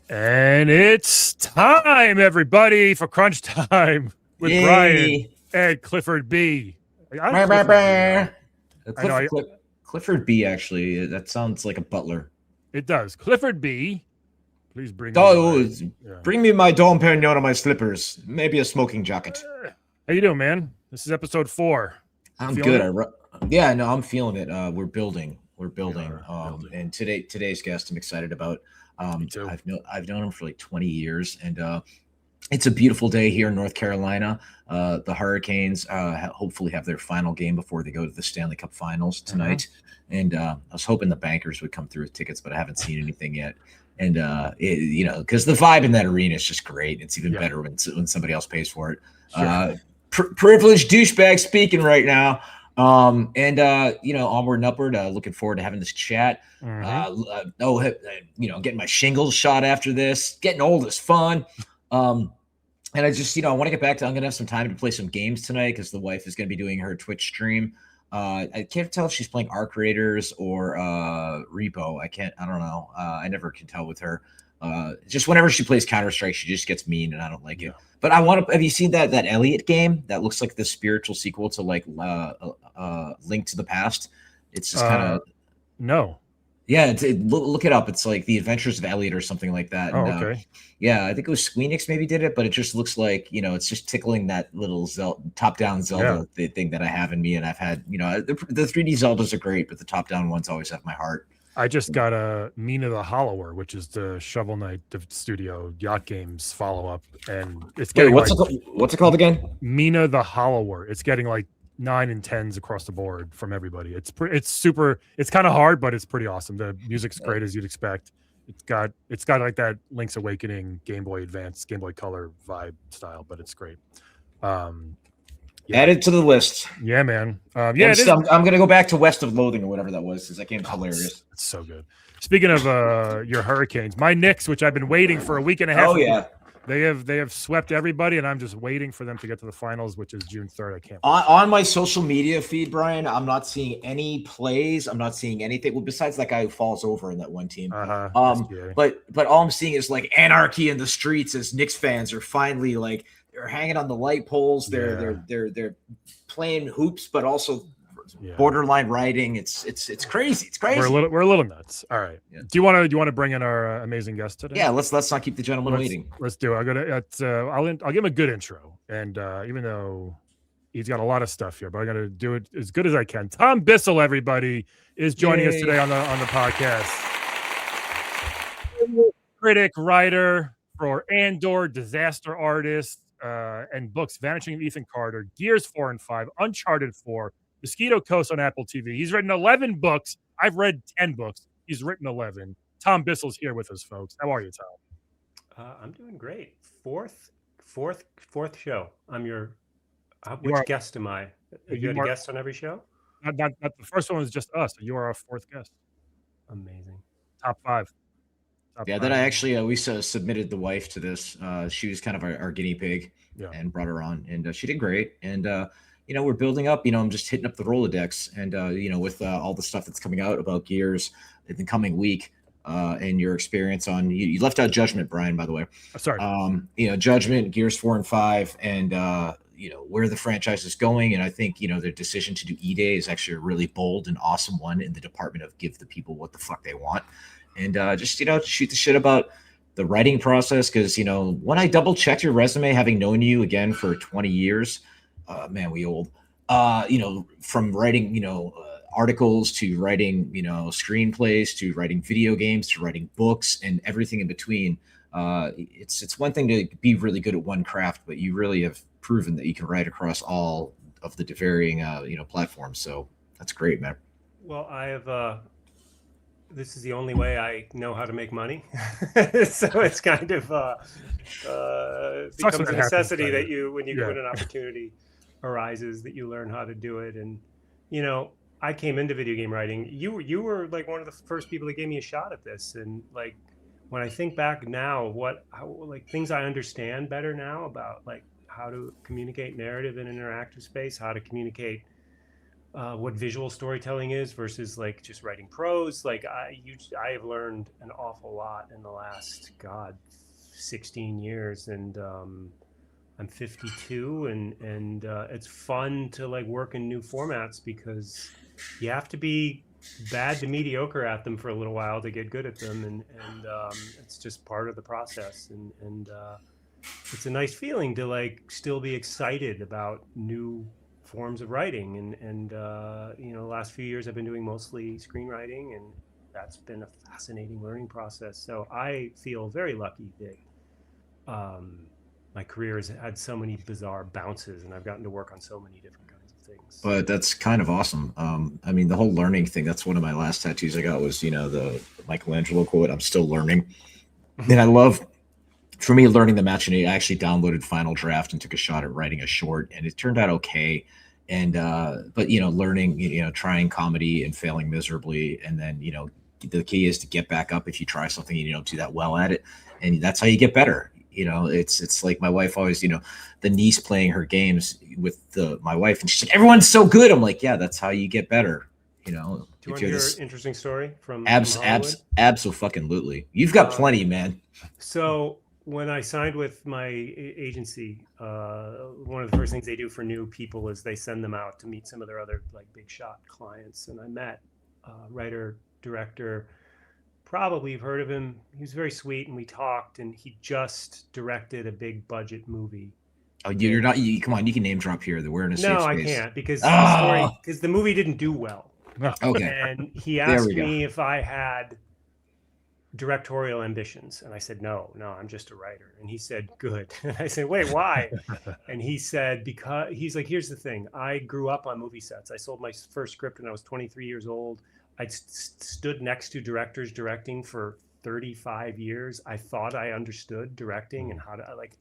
And it's time, everybody, for Crunch Time with Brian Yay! and CliffyB. I like Brr, brr, Clifford B, brr. though. I know Clifford B. Actually, that sounds like a butler. it does. Clifford B, please bring me Oh, my. Yeah. bring me my Dom Perignon and my slippers. Maybe a smoking jacket. How you doing, man? This is episode 4. You I'm feeling good. it? Yeah, no, I'm feeling it. We're building. We're We building. are building. And today's guest, I'm excited about. Me too. I've known him for like 20 years, and it's a beautiful day here in North Carolina. The Hurricanes hopefully have their final game before they go to the Stanley Cup Finals tonight. And I was hoping the bankers would come through with tickets, but I haven't seen anything yet. And because the vibe in that arena is just great. It's even better when somebody else pays for it. Sure. Privileged douchebag speaking right now. Onward and upward. Looking forward to having this chat. Getting my shingles shot after this. Getting old is fun. And I just, I want to get back to, I'm going to have some time to play some games tonight because the wife is going to be doing her Twitch stream. I can't tell if she's playing Arc Raiders or Repo. I don't know. I never can tell with her. Just whenever she plays Counter-Strike, she just gets mean and I don't like it. But have you seen that Elliot game that looks like the spiritual sequel to like Link to the Past? It's just kind of. No. Yeah, look it up. It's like The Adventures of Elliot or something like that. Oh, And, okay. yeah, I think it was Squeenix maybe did it, but it just looks like, it's just tickling that little top-down Zelda thing that I have in me. And I've had, the 3D Zeldas are great, but the top-down ones always have my heart. I just got a Mina the Hollower, which is the Shovel Knight Studio Yacht Games follow-up. And it's getting what's it called again? Mina the Hollower. It's getting like 9 and 10s across the board from everybody. It's super. It's kind of hard, but it's pretty awesome. The music's great as you'd expect. It's got like that Link's Awakening, Game Boy Advance, Game Boy Color vibe style, but it's great. Add it to the list. Yeah, man. I'm gonna go back to West of Loathing or whatever that was because that game's hilarious. It's so good. Speaking of your Hurricanes, my Knicks, which I've been waiting for a week and a half. Oh yeah. They have swept everybody, and I'm just waiting for them to get to the finals, which is June 3rd. I can't. On my social media feed, Brian, I'm not seeing any plays. I'm not seeing anything. Well, besides that guy who falls over in that one team. But all I'm seeing is like anarchy in the streets as Knicks fans are finally like they're hanging on the light poles. They're playing hoops, but also borderline rioting. It's crazy. It's crazy. We're a little nuts. All right. Yeah. Do you want to bring in our amazing guest today? Yeah. Let's not keep the gentleman waiting. Let's do it. I'll give him a good intro, and even though he's got a lot of stuff here, but I'm gonna do it as good as I can. Tom Bissell, everybody, is joining us today on the podcast. Critic, writer for Andor, disaster artist, and books Vanishing of Ethan Carter, Gears 4 and 5, Uncharted 4. Mosquito Coast on Apple TV. He's written 11 books. I've read 10 books. He's written 11. Tom Bissell's here with us, folks. How are you, Tom? I'm doing great. Fourth show. I'm your. Which guest am I? Are you a guest on every show? Not the first one was just us. You are our fourth guest. Amazing. Top 5. Then I actually we submitted the wife to this. She was kind of our guinea pig and brought her on, and she did great. And we're building up. I'm just hitting up the Rolodex, and with all the stuff that's coming out about Gears in the coming week, and your experience on you left out Judgment, Brian, by the way. Sorry. Judgment, Gears 4 and 5, and where the franchise is going. And I think their decision to do E-Day is actually a really bold and awesome one in the department of give the people what the fuck they want, and just shoot the shit about the writing process because when I double checked your resume, having known you again for 20 years. Man, we old. From writing, articles to writing, screenplays to writing video games to writing books and everything in between. It's one thing to be really good at one craft, but you really have proven that you can write across all of the varying, platforms. So that's great, man. Well, I have. This is the only way I know how to make money, so it's kind of becomes a necessity that when an opportunity arises that you learn how to do it. And I came into video game writing. You were like one of the first people that gave me a shot at this. And like when I think back now, things I understand better now about like how to communicate narrative in an interactive space, how to communicate what visual storytelling is versus like just writing prose. Like I have learned an awful lot in the last 16 years, and I'm 52, and it's fun to like work in new formats because you have to be bad to mediocre at them for a little while to get good at them, and it's just part of the process, and it's a nice feeling to like still be excited about new forms of writing, and the last few years I've been doing mostly screenwriting, and that's been a fascinating learning process. So I feel very lucky that my career has had so many bizarre bounces, and I've gotten to work on so many different kinds of things. But that's kind of awesome. I mean, the whole learning thing, that's one of my last tattoos I got was, the Michelangelo quote, I'm still learning. And I love, for me, learning the match. I actually downloaded Final Draft and took a shot at writing a short, and it turned out okay. And, but, learning, trying comedy and failing miserably. And then, the key is to get back up if you try something and you don't do that well at it. And that's how you get better. It's like my wife always, the niece playing her games with my wife, and she's like, everyone's so good. I'm like, yeah, that's how you get better. Do you want to hear an interesting story from Absolutely. You've got plenty, man. So when I signed with my agency, one of the first things they do for new people is they send them out to meet some of their other like big shot clients. And I met writer, director, probably you've heard of him. He was very sweet, and we talked, and he just directed a big budget movie. Oh, you're not. Come on, you can name drop here. We're in a safe space. No, I can't because the movie didn't do well. Okay. And he asked me if I had directorial ambitions, and I said no, I'm just a writer. And he said, good. And I said, wait, why? And he said, because he's like, here's the thing. I grew up on movie sets. I sold my first script when I was 23 years old. I stood next to directors directing for 35 years. I thought I understood directing and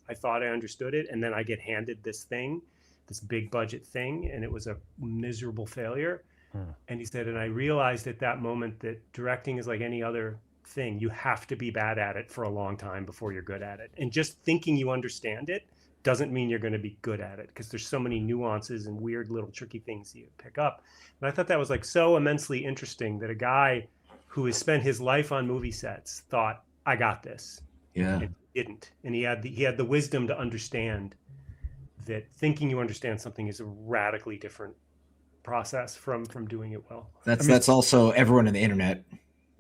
I thought I understood it. And then I get handed this big budget thing, and it was a miserable failure. And he said, and I realized at that moment that directing is like any other thing. You have to be bad at it for a long time before you're good at it. And just thinking you understand it doesn't mean you're going to be good at it, because there's so many nuances and weird little tricky things you pick up. And I thought that was like so immensely interesting that a guy who has spent his life on movie sets thought, I got this. Yeah. And didn't. And he had the wisdom to understand that thinking you understand something is a radically different process from doing it well. That's also everyone on the internet.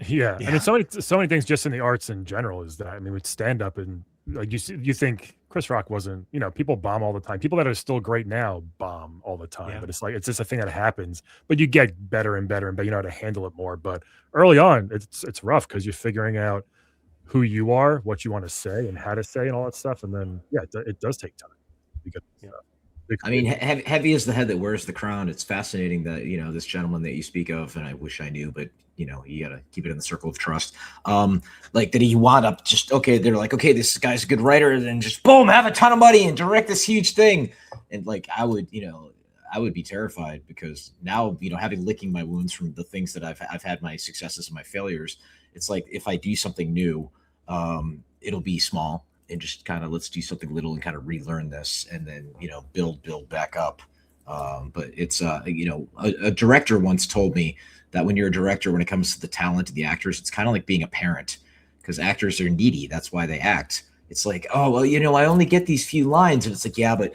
Yeah. I mean, so many things just in the arts in general is that, I mean, with stand up, and like you think Chris Rock wasn't, people bomb all the time. People that are still great now bomb all the time, but it's just a thing that happens, but you get better and better and better, you know how to handle it more. But early on, it's rough because you're figuring out who you are, what you want to say and how to say and all that stuff. And then, it does take time. Because, I mean, heavy is the head that wears the crown. It's fascinating that, this gentleman that you speak of, and I wish I knew, but, you got to keep it in the circle of trust. Like that he wound up just, okay, they're like, okay, this guy's a good writer, and then just boom, have a ton of money and direct this huge thing. And like, I would be terrified because now, having licking my wounds from the things that I've had my successes and my failures, it's like, if I do something new, it'll be small. And just kind of let's do something little and kind of relearn this, and then build back up. But it's a director once told me that when you're a director, when it comes to the talent of the actors, it's kind of like being a parent, because actors are needy. That's why they act. It's like, oh well, I only get these few lines, and it's like, yeah, but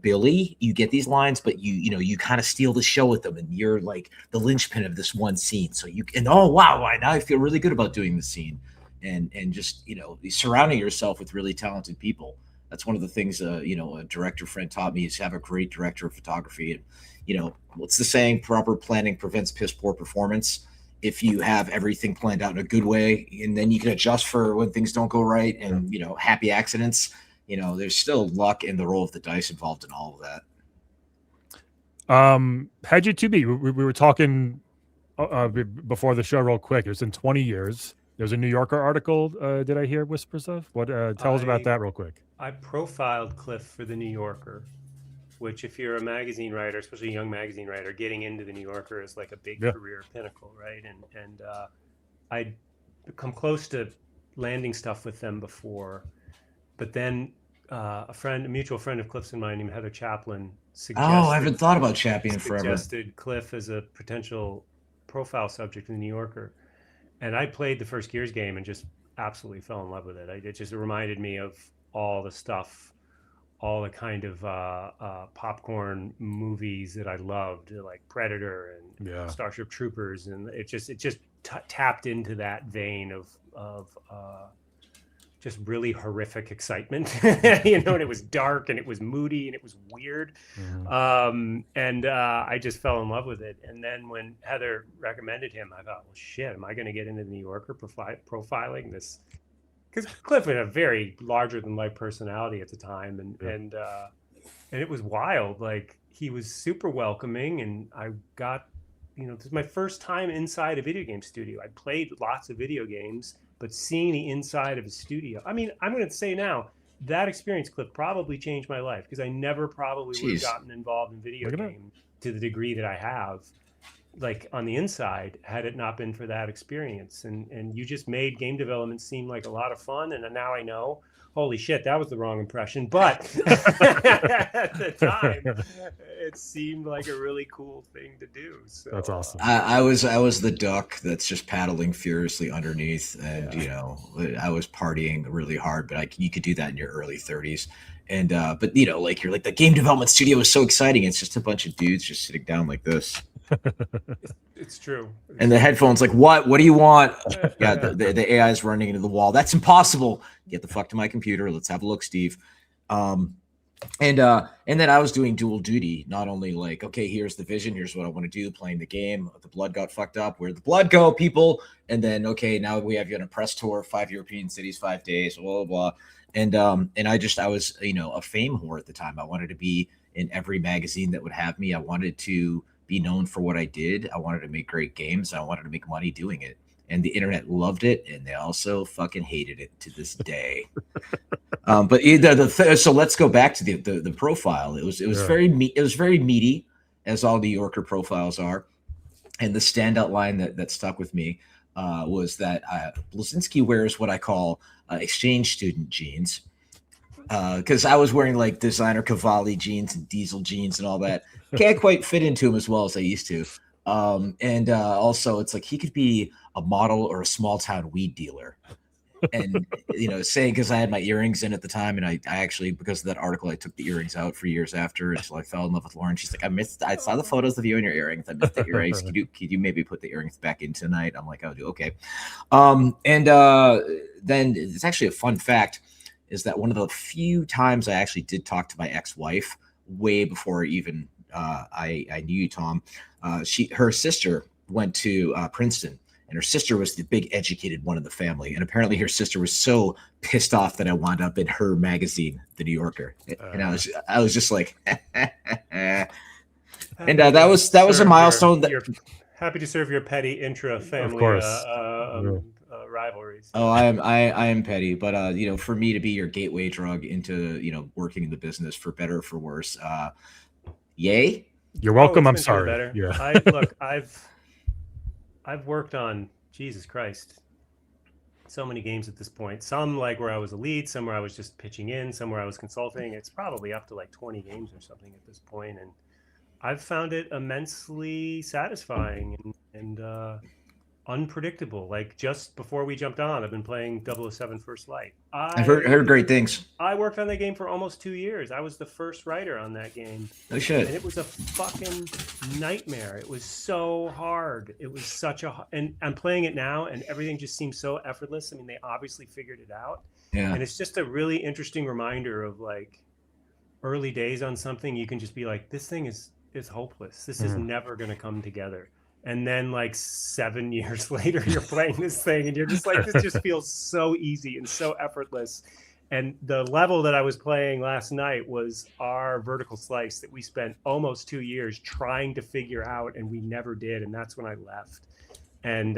Billy, you get these lines, but you kind of steal the show with them, and you're like the linchpin of this one scene. So oh wow, now I feel really good about doing this scene. And just surrounding yourself with really talented people. That's one of the things a director friend taught me, is have a great director of photography. And what's the saying? Proper planning prevents piss poor performance. If you have everything planned out in a good way, and then you can adjust for when things don't go right, and happy accidents. There's still luck and the roll of the dice involved in all of that. How'd you two be? We were talking before the show real quick. It was in 20 years. There's a New Yorker article, did I hear whispers of? What? Tell us about that real quick. I profiled Cliff for the New Yorker, which if you're a magazine writer, especially a young magazine writer, getting into the New Yorker is like a big career pinnacle, right? And I'd come close to landing stuff with them before, but then a mutual friend of Cliff's and mine named Heather Chaplin Oh, I haven't thought about Champion forever. suggested Cliff as a potential profile subject in the New Yorker. And I played the first Gears game and just absolutely fell in love with it. It just reminded me of all the stuff, all the kind of popcorn movies that I loved, like Predator and Starship Troopers, and it just tapped into that vein of just really horrific excitement, you know. And it was dark and it was moody and it was weird, and I just fell in love with it. And then when Heather recommended him, I thought, well, shit, am I going to get into the New Yorker profiling this? Because Cliff had a very larger than life personality at the time, and it was wild. Like, he was super welcoming, and I got, you know, this is my first time inside a video game studio. I played lots of video games, but seeing the inside of a studio, I mean, I'm going to say now, that experience, Cliff, probably changed my life, because I never probably would have gotten involved in video games to the degree that I have, like on the inside, had it not been for that experience. And you just made game development seem like a lot of fun. And now I know, holy shit, that was the wrong impression. But at the time, it seemed like a really cool thing to do. So that's awesome. I was the duck that's just paddling furiously underneath, and you know, I was partying really hard. But you could do that in your early 30s. And but you know, like, you're like, the game development studio is so exciting. It's just a bunch of dudes just sitting down like this. It's true. And the headphones, like, what do you want? Yeah, the AI is running into the wall. That's impossible. Get the fuck to my computer. Let's have a look, Steve. And then I was doing dual duty. Not only like, okay, here's the vision, here's what I want to do, playing the game. The blood got fucked up. Where'd the blood go, people? And then, okay, now we have you on a press tour, 5 European cities, 5 days, blah, blah, blah. And I was, you know, a fame whore at the time. I wanted to be in every magazine that would have me. I wanted to be known for what I did. I wanted to make great games. I wanted to make money doing it. And the internet loved it, and they also fucking hated it to this day. But so let's go back to the profile. It was very meaty, as all New Yorker profiles are. And the standout line that stuck with me was that Blazinski wears what I call exchange student jeans. Because I was wearing like designer Cavalli jeans and diesel jeans and all that. Can't quite fit into them as well as I used to. And also, it's like he could be a model or a small town weed dealer. And, you know, saying, because I had my earrings in at the time, and I actually, because of that article, I took the earrings out for years after until I fell in love with Lauren. She's like, I saw the photos of you and your earrings. I missed the earrings. Could you maybe put the earrings back in tonight? I'm like, I'll do okay. Then it's actually a fun fact is that one of the few times I actually did talk to my ex-wife way before even I knew you, Tom. Her sister went to Princeton, and her sister was the big educated one in the family. And apparently her sister was so pissed off that I wound up in her magazine, The New Yorker. And I was just like, and that was a milestone. You're happy to serve your petty intra-family rivalries. Oh, I am petty, but you know, for me to be your gateway drug into, you know, working in the business for better or for worse, yay. You're welcome. I'm sorry. Yeah. I've worked on, Jesus Christ, so many games at this point. Some like where I was a lead, some where I was just pitching in, some where I was consulting. It's probably up to like 20 games or something at this point, and I've found it immensely satisfying and unpredictable. Like, just before we jumped on, I've been playing 007 First Light. I've heard great things. I worked on that game for almost 2 years. I was the first writer on that game. No shit. And it was a fucking nightmare. It was so hard. It was such a... And I'm playing it now, and everything just seems so effortless. I mean, they obviously figured it out. Yeah. And it's just a really interesting reminder of, like, early days on something. You can just be like, this thing is hopeless. This is never going to come together. And then like 7 years later, you're playing this thing and you're just like, this just feels so easy and so effortless. And the level that I was playing last night was our vertical slice that we spent almost 2 years trying to figure out, and we never did. And that's when I left. And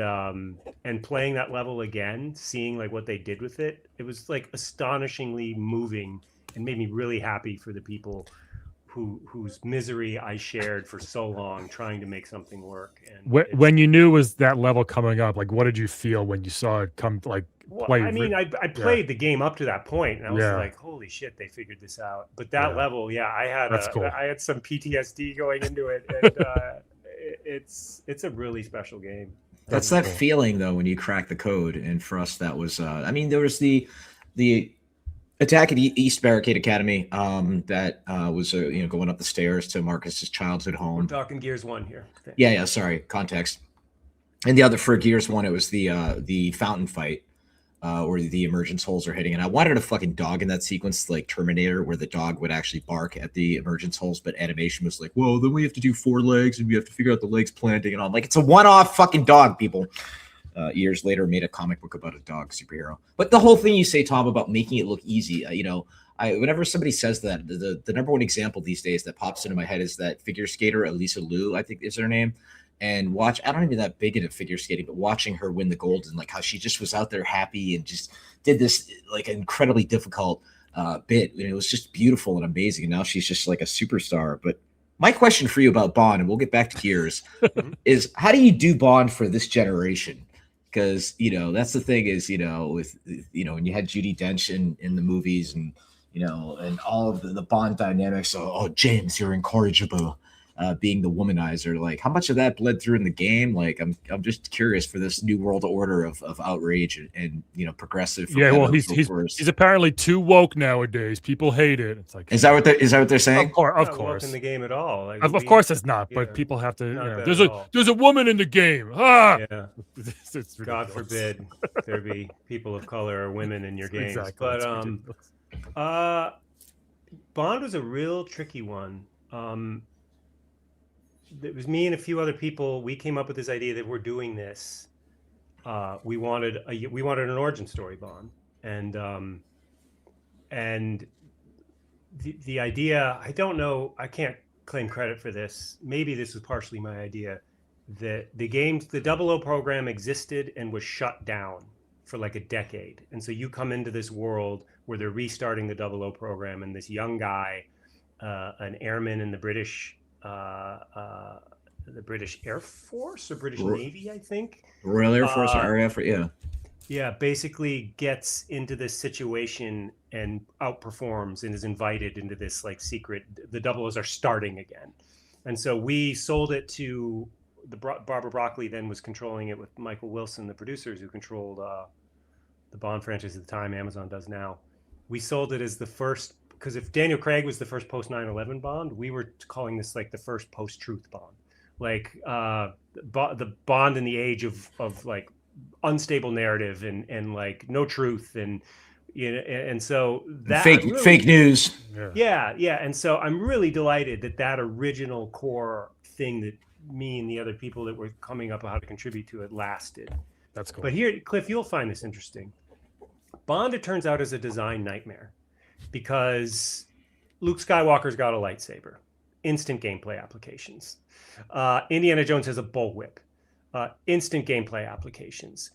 playing that level again, seeing like what they did with it, it was like astonishingly moving and made me really happy for the people whose misery I shared for so long trying to make something work. And when you knew was that level coming up, like what did you feel when you saw it come like play? I mean, I played the game up to that point, and I was like, "Holy shit, they figured this out!" But that level, I had some PTSD going into it, and it's a really special game. That's that feeling though when you crack the code, and for us that was. I mean, there was the attack at East Barricade Academy that was going up the stairs to Marcus's childhood home. We're talking Gears 1 here. Yeah. Sorry, context. And the other for Gears 1, it was the fountain fight. Where the emergence holes are hitting. And I wanted a fucking dog in that sequence, like Terminator, where the dog would actually bark at the emergence holes, but animation was like, whoa, then we have to do 4 legs and we have to figure out the legs planting and all. Like, it's a one-off fucking dog, people. Years later, made a comic book about a dog superhero. But the whole thing you say, Tom, about making it look easy, whenever somebody says that, the number one example these days that pops into my head is that figure skater, Elisa Liu, I think is her name. And I don't even that big into figure skating, but watching her win the gold and like how she just was out there happy and just did this like incredibly difficult bit. And it was just beautiful and amazing. And now she's just like a superstar. But my question for you about Bond, and we'll get back to Gears, is how do you do Bond for this generation? Because, that's the thing is, with, when you had Judi Dench in the movies and, and all of the Bond dynamics. Oh, James, you're incorrigible. Being the womanizer, like how much of that bled through in the game? Like I'm just curious for this new world order of outrage and progressive. Yeah, well, he's apparently too woke nowadays. People hate it. It's like, is that what they're saying? Of course, in the game at all. Like, of course it's not. But people have to. There's a woman in the game. Yeah. It's God forbid there be people of color or women in your games. Exactly. But Bond was a real tricky one. It was me and a few other people. We came up with this idea that we're doing this. We wanted an origin story Bond, and the idea. I don't know. I can't claim credit for this. Maybe this was partially my idea. That the 00 program existed and was shut down for like a decade, and so you come into this world where they're restarting the 00 program, and this young guy, an airman in the British Air Force or British Navy, I think. Royal Air Force or RAF, yeah. Yeah, basically gets into this situation and outperforms and is invited into this like secret. The 00s are starting again. And so we sold it to Barbara Broccoli, then was controlling it with Michael Wilson, the producers who controlled the Bond franchise at the time, Amazon does now. We sold it as the first, because if Daniel Craig was the first post 9/11 Bond, we were calling this like the first post truth Bond, like the Bond in the age of like unstable narrative and like no truth and and so that fake news. Yeah. And so I'm really delighted that original core thing that me and the other people that were coming up with how to contribute to it lasted. That's cool. But here, Cliff, you'll find this interesting. Bond, it turns out, is a design nightmare. Because Luke Skywalker's got a lightsaber, instant gameplay applications. Indiana Jones has a bullwhip, instant gameplay applications.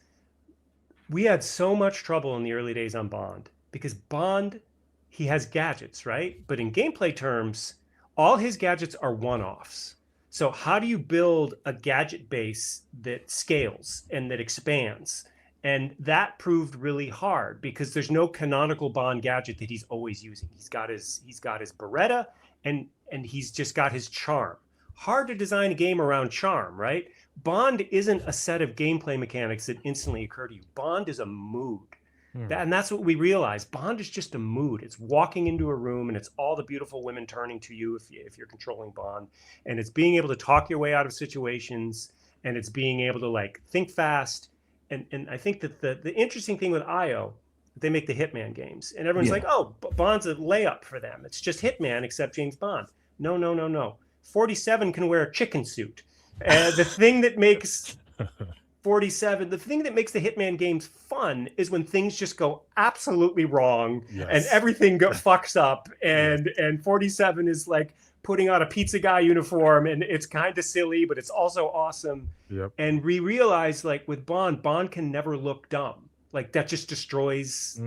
We had so much trouble in the early days on Bond because Bond, he has gadgets, right? But in gameplay terms, all his gadgets are one-offs. So how do you build a gadget base that scales and that expands? And that proved really hard because there's no canonical Bond gadget that he's always using. He's got his Beretta and he's just got his charm. Hard to design a game around charm, right? Bond isn't a set of gameplay mechanics that instantly occur to you. Bond is a mood. And that's what we realized. Bond is just a mood. It's walking into a room and it's all the beautiful women turning to you if you're controlling Bond. And it's being able to talk your way out of situations, and it's being able to like think fast. And I think that the interesting thing with IO, they make the Hitman games, and everyone's like, oh, Bond's a layup for them. It's just Hitman except James Bond. No. 47 can wear a chicken suit. The thing that makes 47, the thing that makes the Hitman games fun is when things just go absolutely wrong and everything fucks up. And 47 is like putting on a pizza guy uniform, and it's kind of silly, but it's also awesome. And we realized, like with Bond can never look dumb. Like that just destroys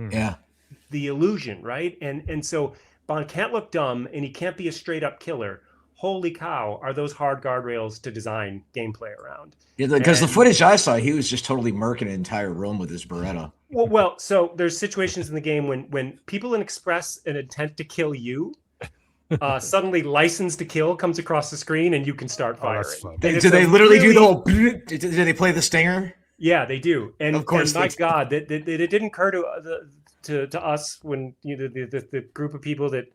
the illusion, right? And so Bond can't look dumb and he can't be a straight up killer. Holy cow, are those hard guardrails to design gameplay around? Yeah, because the footage I saw, he was just totally murking an entire room with his Beretta. Well, so there's situations in the game when people express an intent to kill you, suddenly license to kill comes across the screen and you can start firing. Do they literally do the whole? Do they play the stinger? Yeah, they do. And of course, and my God, it didn't occur to us when the group of people that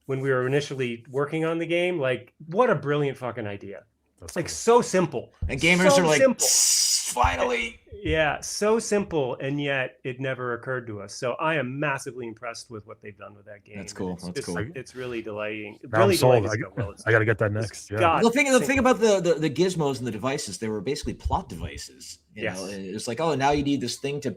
when we were initially working on the game, like what a brilliant fucking idea. It's like so simple. And gamers so are like, simple. Finally. Yeah, so simple, and yet it never occurred to us. So I am massively impressed with what they've done with that game. That's cool. That's cool. It's really delighting. I'm sold. I got to get that next. Yeah. The thing about the gizmos and the devices, they were basically plot devices. You know, it's like, oh, now you need this thing to,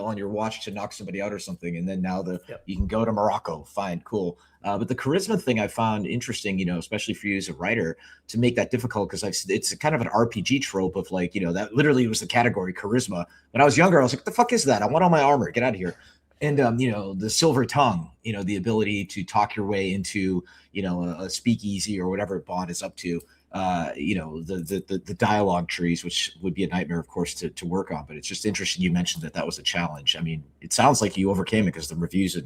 on your watch to knock somebody out or something, and then now you can go to Morocco. Fine, cool. But the charisma thing I found interesting, especially for you as a writer, to make that difficult because it's kind of an RPG trope of like, that literally was the category charisma. When I was younger, I was like, "The fuck is that? I want all my armor. Get out of here." And the silver tongue, the ability to talk your way into, a speakeasy or whatever Bond is up to. The dialogue trees, which would be a nightmare, of course, to work on. But it's just interesting you mentioned that was a challenge. I mean, it sounds like you overcame it because the reviews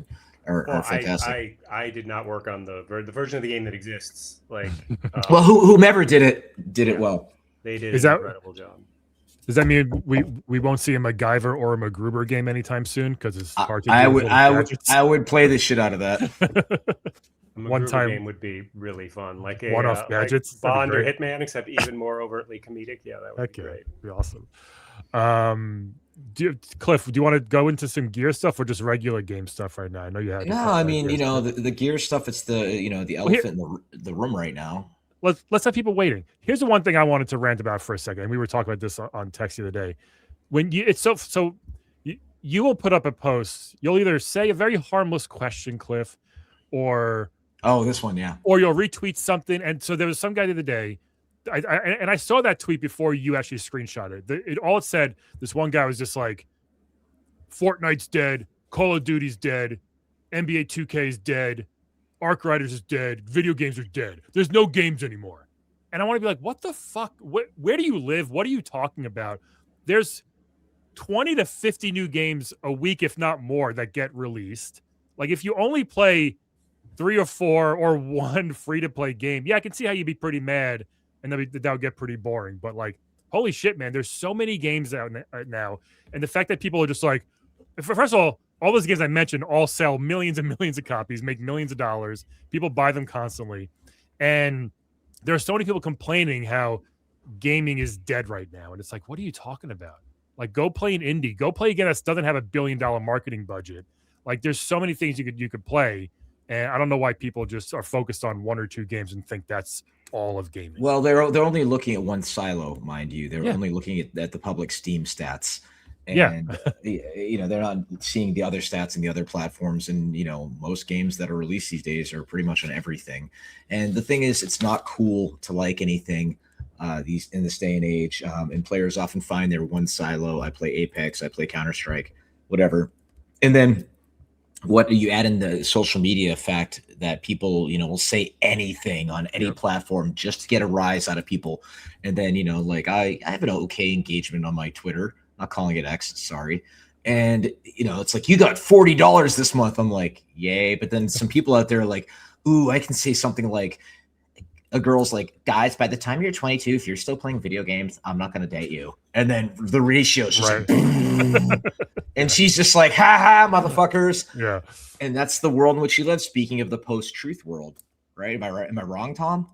are fantastic. I did not work on the version of the game that exists. Like, well, whomever did it well. They did an incredible job. Does that mean we won't see a MacGyver or a MacGruber game anytime soon? Because it's hard to. I would play the shit out of that. One time game would be really fun, like a one-off gadgets, like Bond or Hitman, except even more overtly comedic. Yeah, that would be great. Be awesome. Cliff, do you want to go into some gear stuff or just regular game stuff right now? I know you have. No, I mean, the gear stuff. It's the the elephant in the room right now. Let's have people waiting. Here's the one thing I wanted to rant about for a second. And we were talking about this on text the other day. When you will put up a post, you'll either say a very harmless question, Cliff, or this one, yeah, or you'll retweet something. And so there was some guy the other day. I saw that tweet before you actually screenshot it. It said, this one guy was just like, Fortnite's dead, Call of Duty's dead, NBA 2K is dead, Arc Riders is dead, video games are dead. There's no games anymore. And I want to be like, what the fuck? Where do you live? What are you talking about? There's 20 to 50 new games a week, if not more, that get released. Like if you only play 3 or 4 or 1 free-to-play game, I can see how you'd be pretty mad and that would get pretty boring. But like, holy shit, man, there's so many games out now. And the fact that people are just like, first of all those games I mentioned all sell millions and millions of copies, make millions of dollars. People buy them constantly. And there are so many people complaining how gaming is dead right now. And it's like, what are you talking about? Like, go play an indie. Go play a game that doesn't have $1 billion marketing budget. Like, there's so many things you could play. And I don't know why people just are focused on 1 or 2 games and think that's all of gaming. Well, they're only looking at one silo, mind you. They're only looking at the public Steam stats. And they're not seeing the other stats in the other platforms. And most games that are released these days are pretty much on everything. And the thing is, it's not cool to like anything these in this day and age. And players often find their one silo. I play Apex, I play Counter-Strike, whatever. And then what you add in the social media fact that people will say anything on any platform just to get a rise out of people. And then like I have an okay engagement on my Twitter, not calling it X, sorry. And it's like, you got $40 this month. I'm like, yay. But then some people out there are like, ooh, I can say something like, a girl's like, guys, by the time you're 22, if you're still playing video games, I'm not going to date you. And then the ratio is just like, and she's just like, ha ha, motherfuckers. Yeah. And that's the world in which she lives. Speaking of the post-truth world, right? Am I right? Am I wrong, Tom?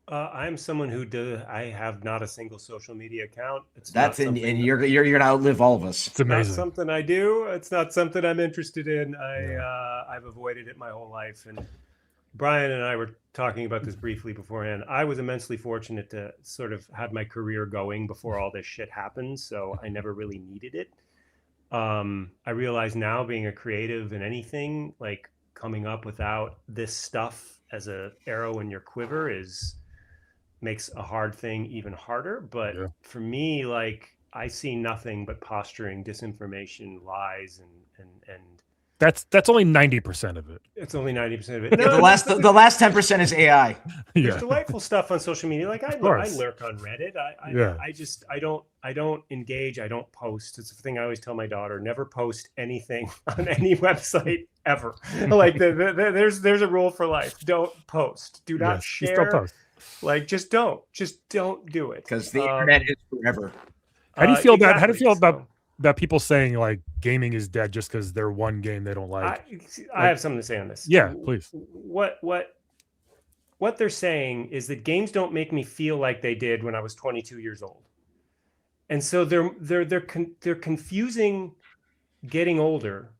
I'm someone who I have not a single social media account. And you're gonna outlive all of us. It's amazing. Not something I do. It's not something I'm interested in. I've avoided it my whole life. And Brian and I were talking about this briefly beforehand. I was immensely fortunate to sort of have my career going before all this shit happened, so I never really needed it. I realize now, being a creative in anything, like coming up without this stuff as an arrow in your quiver makes a hard thing even harder. But for me, like, I see nothing but posturing, disinformation, lies, and That's only 90% of it. It's only 90% of it. No, the last 10% is AI. There's delightful stuff on social media. Like I lurk on Reddit. I don't engage. I don't post. It's a thing I always tell my daughter: never post anything on any website ever. Like there's a rule for life: don't post. Do not share. Just don't post. Like just don't do it because the internet is forever. How do you feel about? How do you feel about people saying like gaming is dead just because they're one game they don't like? I have something to say on this. Yeah, please. What they're saying is that games don't make me feel like they did when I was 22 years old, and so they're confusing getting older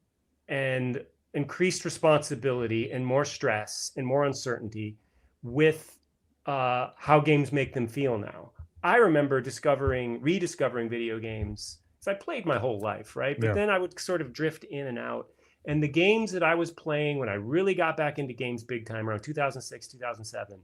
and increased responsibility and more stress and more uncertainty with how games make them feel now. I remember rediscovering video games. So I played my whole life, right? But then I would sort of drift in and out. And the games that I was playing when I really got back into games big time around 2006, 2007,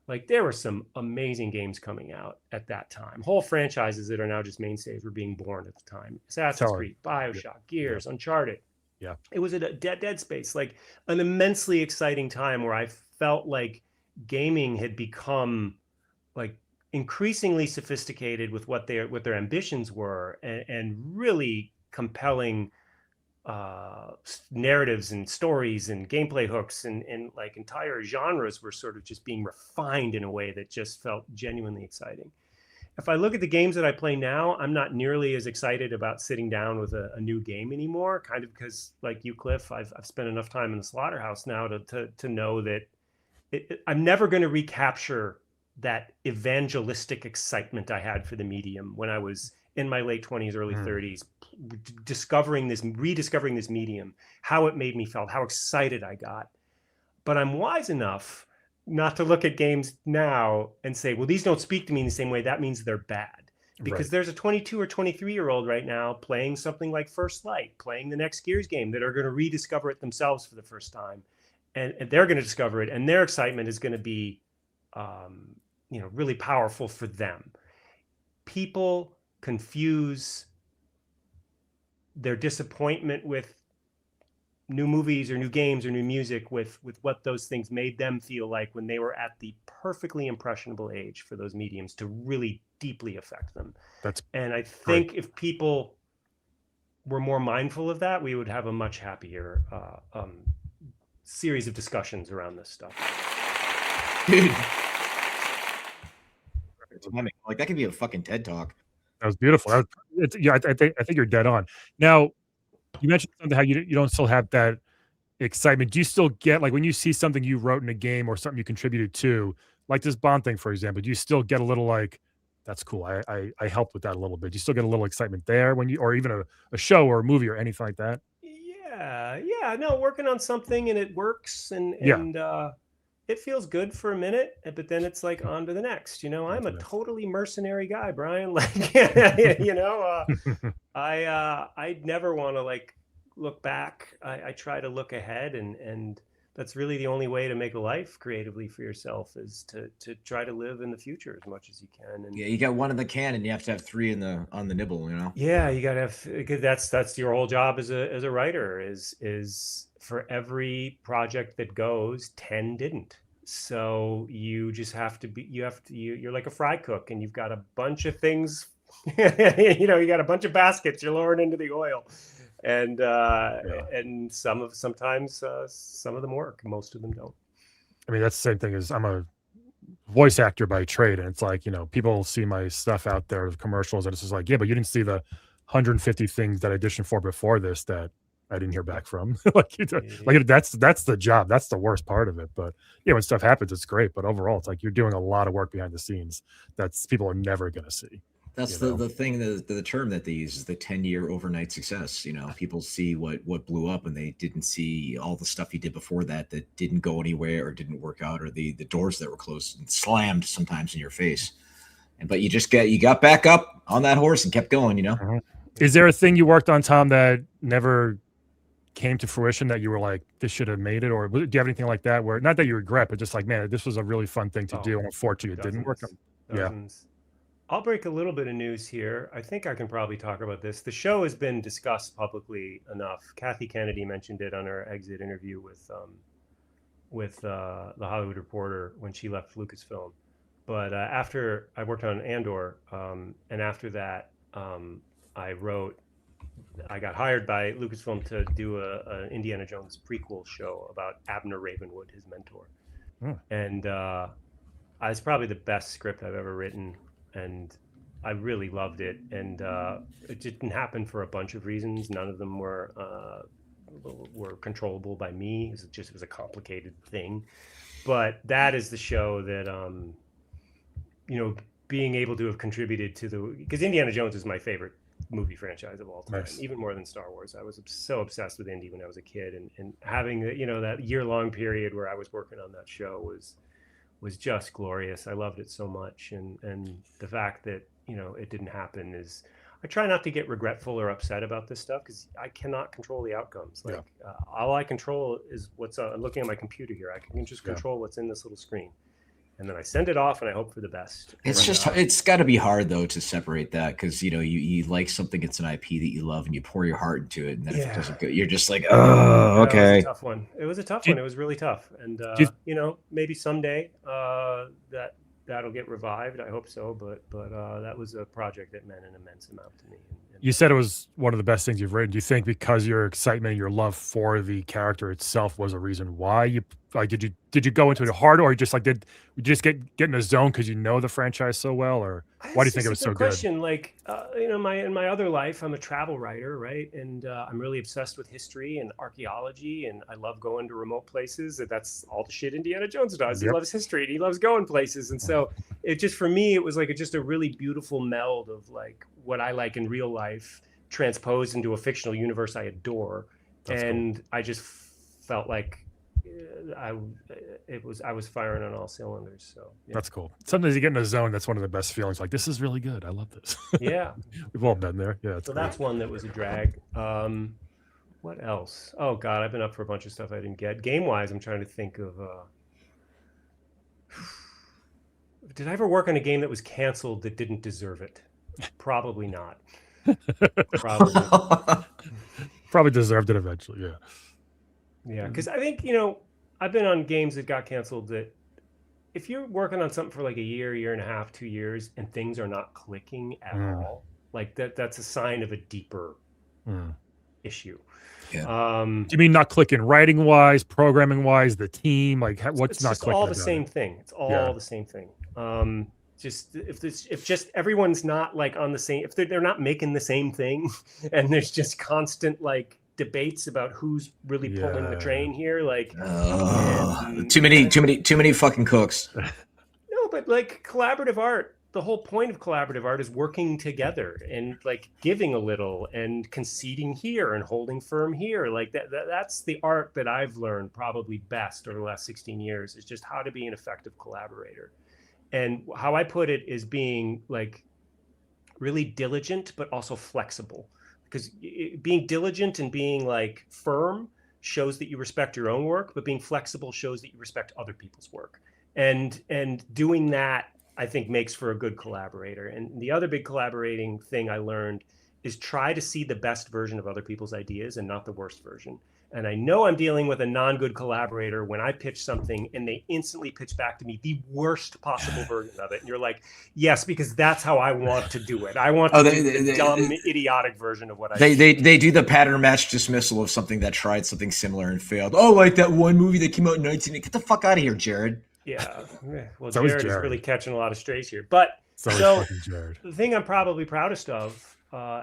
like there were some amazing games coming out at that time. Whole franchises that are now just mainstays were being born at the time. Assassin's Creed, BioShock, Gears, Uncharted. Yeah. It was a dead space, like an immensely exciting time where I felt like gaming had become like increasingly sophisticated with what their ambitions were, and really compelling narratives and stories and gameplay hooks and like entire genres were sort of just being refined in a way that just felt genuinely exciting. If I look at the games that I play now, I'm not nearly as excited about sitting down with a new game anymore, kind of because like you, Cliff, I've spent enough time in the slaughterhouse now to know that I'm never going to recapture that evangelistic excitement I had for the medium when I was in my late 20s, early 30s, rediscovering this medium, how it made me feel, how excited I got. But I'm wise enough not to look at games now and say, well, these don't speak to me in the same way. That means they're bad. Because there's a 22 or 23-year-old right now playing something like First Light, playing the next Gears game, that are going to rediscover it themselves for the first time. And they're going to discover it, and their excitement is going to be really powerful for them. People confuse their disappointment with new movies or new games or new music with what those things made them feel like when they were at the perfectly impressionable age for those mediums to really deeply affect them. And I think if people were more mindful of that, we would have a much happier series of discussions around this stuff. Dude. Like that could be a fucking TED talk. That was beautiful. I think you're dead on. Now, you mentioned something how you don't still have that excitement. Do you still get, like, when you see something you wrote in a game or something you contributed to, like this Bond thing, for example? Do you still get a little like, that's cool, I helped with that a little bit? Do you still get a little excitement there when you, or even a show or a movie or anything like that? Yeah. No, working on something and it works and it feels good for a minute, but then it's like on to the next. I'm a totally mercenary guy, Brian. Like, I never want to like look back. I try to look ahead, and that's really the only way to make a life creatively for yourself, is to try to live in the future as much as you can. And you got one in the can, and you have to have three on the nibble. Yeah, you got to have. That's your whole job as a writer. Is for every project that goes, 10 didn't. So you just have to be. You're like a fry cook, and you've got a bunch of things. You got a bunch of baskets you're lowering into the oil. And sometimes some of them work, most of them don't. I mean, that's the same thing as I'm a voice actor by trade, and it's like, people see my stuff out there, commercials, and it's just like, yeah, but you didn't see the 150 things that I auditioned for before this that I didn't hear back from. Like that's the job. That's the worst part of it. But when stuff happens, it's great. But overall, it's like you're doing a lot of work behind the scenes that's people are never going to see. That's the thing, the term that they use is the 10-year overnight success. People see what blew up, and they didn't see all the stuff you did before that didn't go anywhere or didn't work out, or the doors that were closed and slammed sometimes in your face. But you got back up on that horse and kept going, Mm-hmm. Is there a thing you worked on, Tom, that never came to fruition that you were like, this should have made it? Or do you have anything like that where, not that you regret, but just like, man, this was a really fun thing to do, and unfortunately it didn't work? Dozens. I'll break a little bit of news here. I think I can probably talk about this. The show has been discussed publicly enough. Kathy Kennedy mentioned it on her exit interview with the Hollywood Reporter when she left Lucasfilm. But after I worked on Andor, and after that, I got hired by Lucasfilm to do a Indiana Jones prequel show about Abner Ravenwood, his mentor. And it's probably the best script I've ever written, and I really loved it. And it didn't happen for a bunch of reasons. None of them were controllable by me. It was a complicated thing. But that is the show that being able to have contributed to because Indiana Jones is my favorite movie franchise of all time, nice. Even more than Star Wars. I was so obsessed with Indy when I was a kid, and having that year-long period where I was working on that show was just glorious. I loved it so much, and the fact that it didn't happen is, I try not to get regretful or upset about this stuff because I cannot control the outcomes. All I control is what's I'm looking at my computer here. I can just control what's in this little screen. And then I send it off and I hope for the best. It's got to be hard though to separate that because you like something, it's an IP that you love and you pour your heart into it, and then if it doesn't go, you're just like, oh, okay. It was a tough one. It was a tough one. It was really tough, and maybe someday that'll get revived. I hope so, but that was a project that meant an immense amount to me. You said it was one of the best things you've written. Do you think because your excitement and your love for the character itself was a reason why you did you go into it hard, or you just did you just get in a zone because you know the franchise so well, or why do you think it was so good? Question. In my other life, I'm a travel writer, right? And I'm really obsessed with history and archaeology, and I love going to remote places. And that's all the shit Indiana Jones does. He loves history and he loves going places, and so it just, for me, it was just a really beautiful meld of what I like in real life transposed into a fictional universe I adore. That's cool. I just felt like I was firing on all cylinders. So that's cool. Sometimes you get in a zone, that's one of the best feelings. This is really good. I love this. Yeah. We've all been there. Yeah. So that's one that was a drag. What else? Oh God, I've been up for a bunch of stuff I didn't get. Game wise, I'm trying to think of did I ever work on a game that was canceled that didn't deserve it? Probably not. Probably deserved it eventually. Yeah. Yeah, because I think I've been on games that got canceled that if you're working on something for a year and a half, 2 years, and things are not clicking at all, that's a sign of a deeper issue. Yeah. Do you mean not clicking writing wise, programming wise, the team? What's not clicking? It's all the same thing. It's all the same thing. Just if just everyone's not on the same, if they're not making the same thing, and there's just constant debates about who's really pulling the train here, too many fucking cooks. No, but collaborative art, the whole point of collaborative art is working together and giving a little and conceding here and holding firm here. That's the art that I've learned probably best over the last 16 years, is just how to be an effective collaborator. And how I put it is being really diligent but also flexible. Because being diligent and being firm shows that you respect your own work, but being flexible shows that you respect other people's work. And doing that, I think, makes for a good collaborator. And the other big collaborating thing I learned is try to see the best version of other people's ideas and not the worst version. And I know I'm dealing with a non-good collaborator when I pitch something and they instantly pitch back to me the worst possible version of it. And you're like, yes, because that's how I want to do it. I want to do the dumb, idiotic version of what I do. They do the pattern match dismissal of something that tried something similar and failed. Oh, like that one movie that came out in 19... Get the fuck out of here, Jared. Yeah. Well, Jared is really catching a lot of strays here. But so the thing I'm probably proudest of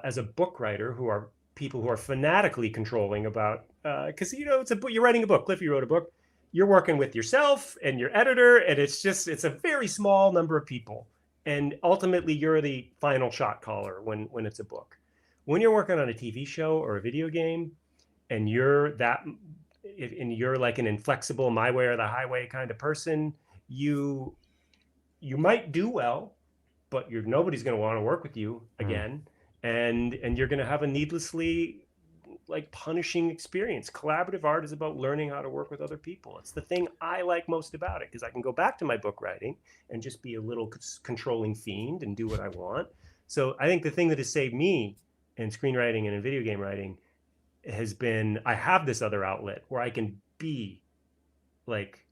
as a book writer, who are people who are fanatically controlling about, because it's a book. You're writing a book. Cliffy wrote a book. You're working with yourself and your editor, and it's a very small number of people, and ultimately you're the final shot caller when it's a book. When you're working on a TV show or a video game, and you're an inflexible, my way or the highway kind of person, you might do well, but nobody's going to want to work with you again. And you're going to have a needlessly like punishing experience. Collaborative art is about learning how to work with other people. It's the thing I like most about it, because I can go back to my book writing and just be a little controlling fiend and do what I want. So I think the thing that has saved me in screenwriting and in video game writing has been, I have this other outlet where I can be like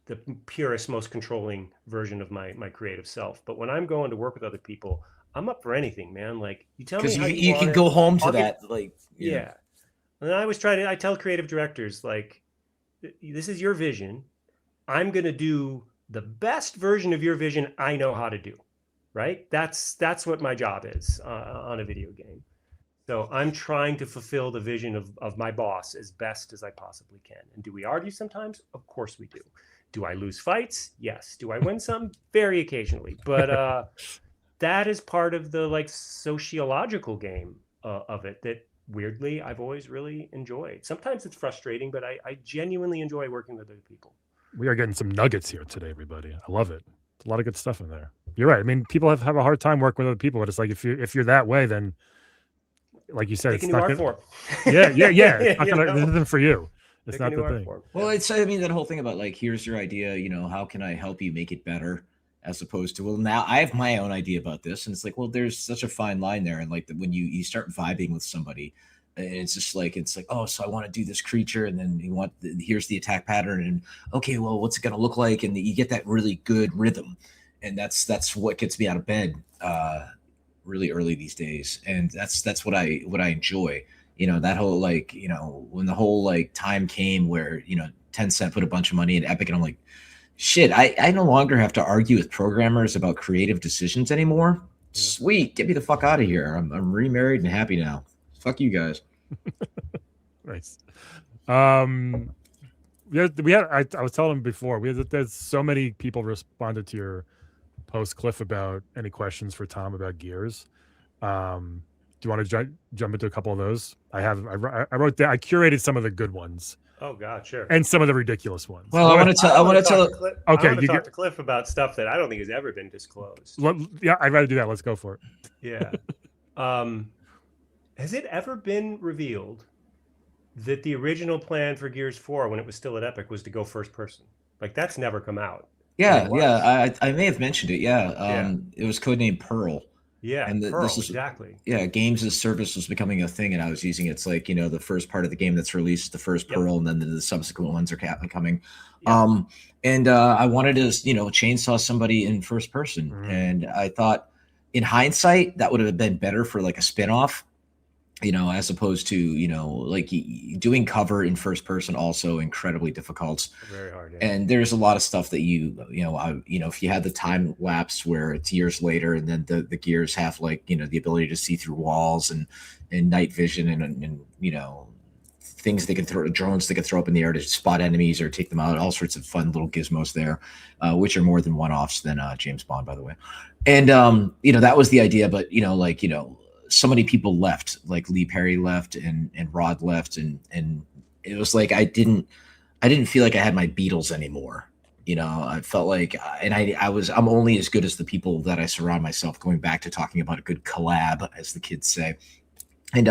the purest, most controlling version of my creative self. But when I'm going to work with other people, I'm up for anything, man. Like, you tell me how you can go home to that, like, yeah. And I always I tell creative directors, like, this is your vision. I'm going to do the best version of your vision I know how to do, right? That's what my job is on a video game. So I'm trying to fulfill the vision of my boss as best as I possibly can. And do we argue sometimes? Of course we do. Do I lose fights? Yes. Do I win some? Very occasionally. But that is part of the like sociological game of it that weirdly I've always really enjoyed. Sometimes it's frustrating, but I genuinely enjoy working with other people. We are getting some nuggets here today, everybody. I love it. There's a lot of good stuff in there. You're right. I mean, people have a hard time working with other people, but it's like if you're that way, then like you said, it's not gonna, yeah. It's not gonna, this isn't for you. It's not the thing. Well, I mean, that whole thing about like, here's your idea, you know, how can I help you make it better? As opposed to, well, now I have my own idea about this. And it's like, well, there's such a fine line there. And like when you start vibing with somebody, and it's like, oh, so I want to do this creature. And then here's the attack pattern. And okay, well, what's it going to look like? And you get that really good rhythm. And that's what gets me out of bed really early these days. And that's what I enjoy. You know, that whole, like, you know, when the whole like time came where, you know, Tencent put a bunch of money in Epic, and I'm like, shit, I no longer have to argue with programmers about creative decisions anymore. Sweet, get me the fuck out of here. I'm remarried and happy now. Fuck you guys. Nice. I was telling him before, there's so many people responded to your post, Cliff, about any questions for Tom about Gears. Do you want to jump into a couple of those? I wrote down, I curated some of the good ones. Oh God, sure. And some of the ridiculous ones. Well, I want to tell. Okay, you talk to Cliff about stuff that I don't think has ever been disclosed. Yeah, I'd rather do that. Let's go for it. Yeah. Has it ever been revealed that the original plan for Gears 4, when it was still at Epic, was to go first person? Like, that's never come out. Yeah, I may have mentioned it. Yeah, it was codenamed Pearl. Yeah, and Pearl, this is exactly. Yeah, games as service was becoming a thing, and I was using it's like, you know, the first part of the game that's released, the first Pearl, and then the subsequent ones are coming. Yep. And I wanted to, you know, chainsaw somebody in first person, and I thought, in hindsight, that would have been better for like a spinoff, you know, as opposed to, you know, like doing cover in first person, also incredibly difficult. Very hard. Yeah. And there's a lot of stuff that you know, if you had the time lapse where it's years later, and then the gears have, like, you know, the ability to see through walls and night vision and you know, things they can throw, drones they can throw up in the air to spot enemies or take them out, all sorts of fun little gizmos there, which are more than one-offs than James Bond, by the way. And you know, that was the idea, but you know, like, you know, so many people left, like Lee Perry left and Rod left, and it was like I didn't feel like I had my Beatles anymore. You know, I felt like, and I'm only as good as the people that I surround myself. Going back to talking about a good collab, as the kids say, and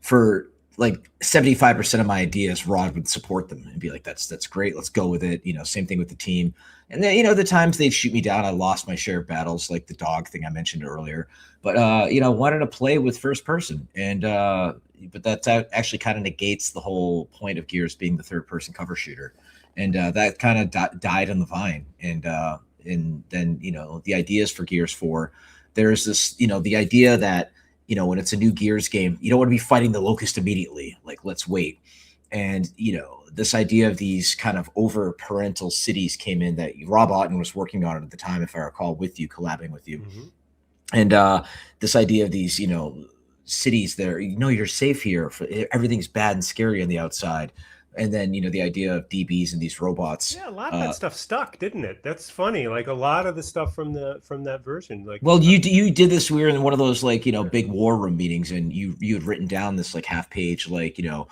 for like 75% of my ideas, Rod would support them and be like, that's great, let's go with it. You know, same thing with the team. And then, you know, the times they'd shoot me down, I lost my share of battles, like the dog thing I mentioned earlier. But you know, wanted to play with first person, and but that actually kind of negates the whole point of Gears being the third person cover shooter, and that kind of died on the vine. And then, you know, the ideas for Gears 4, there's this, you know, the idea that, you know, when it's a new Gears game, you don't want to be fighting the Locust immediately. Like, let's wait. And, you know, this idea of these kind of over parental cities came in that Rob Otten was working on it at the time, if I recall, with you, collabing with you. Mm-hmm. And this idea of these, you know, cities there, you know, you're safe here. Everything's bad and scary on the outside. And then, you know, the idea of DBs and these robots. Yeah, a lot of that stuff stuck, didn't it? That's funny. Like, a lot of the stuff from that version. Like, well, you did this. We were in one of those, like, you know, big war room meetings, and you had written down this like half page, like, you know,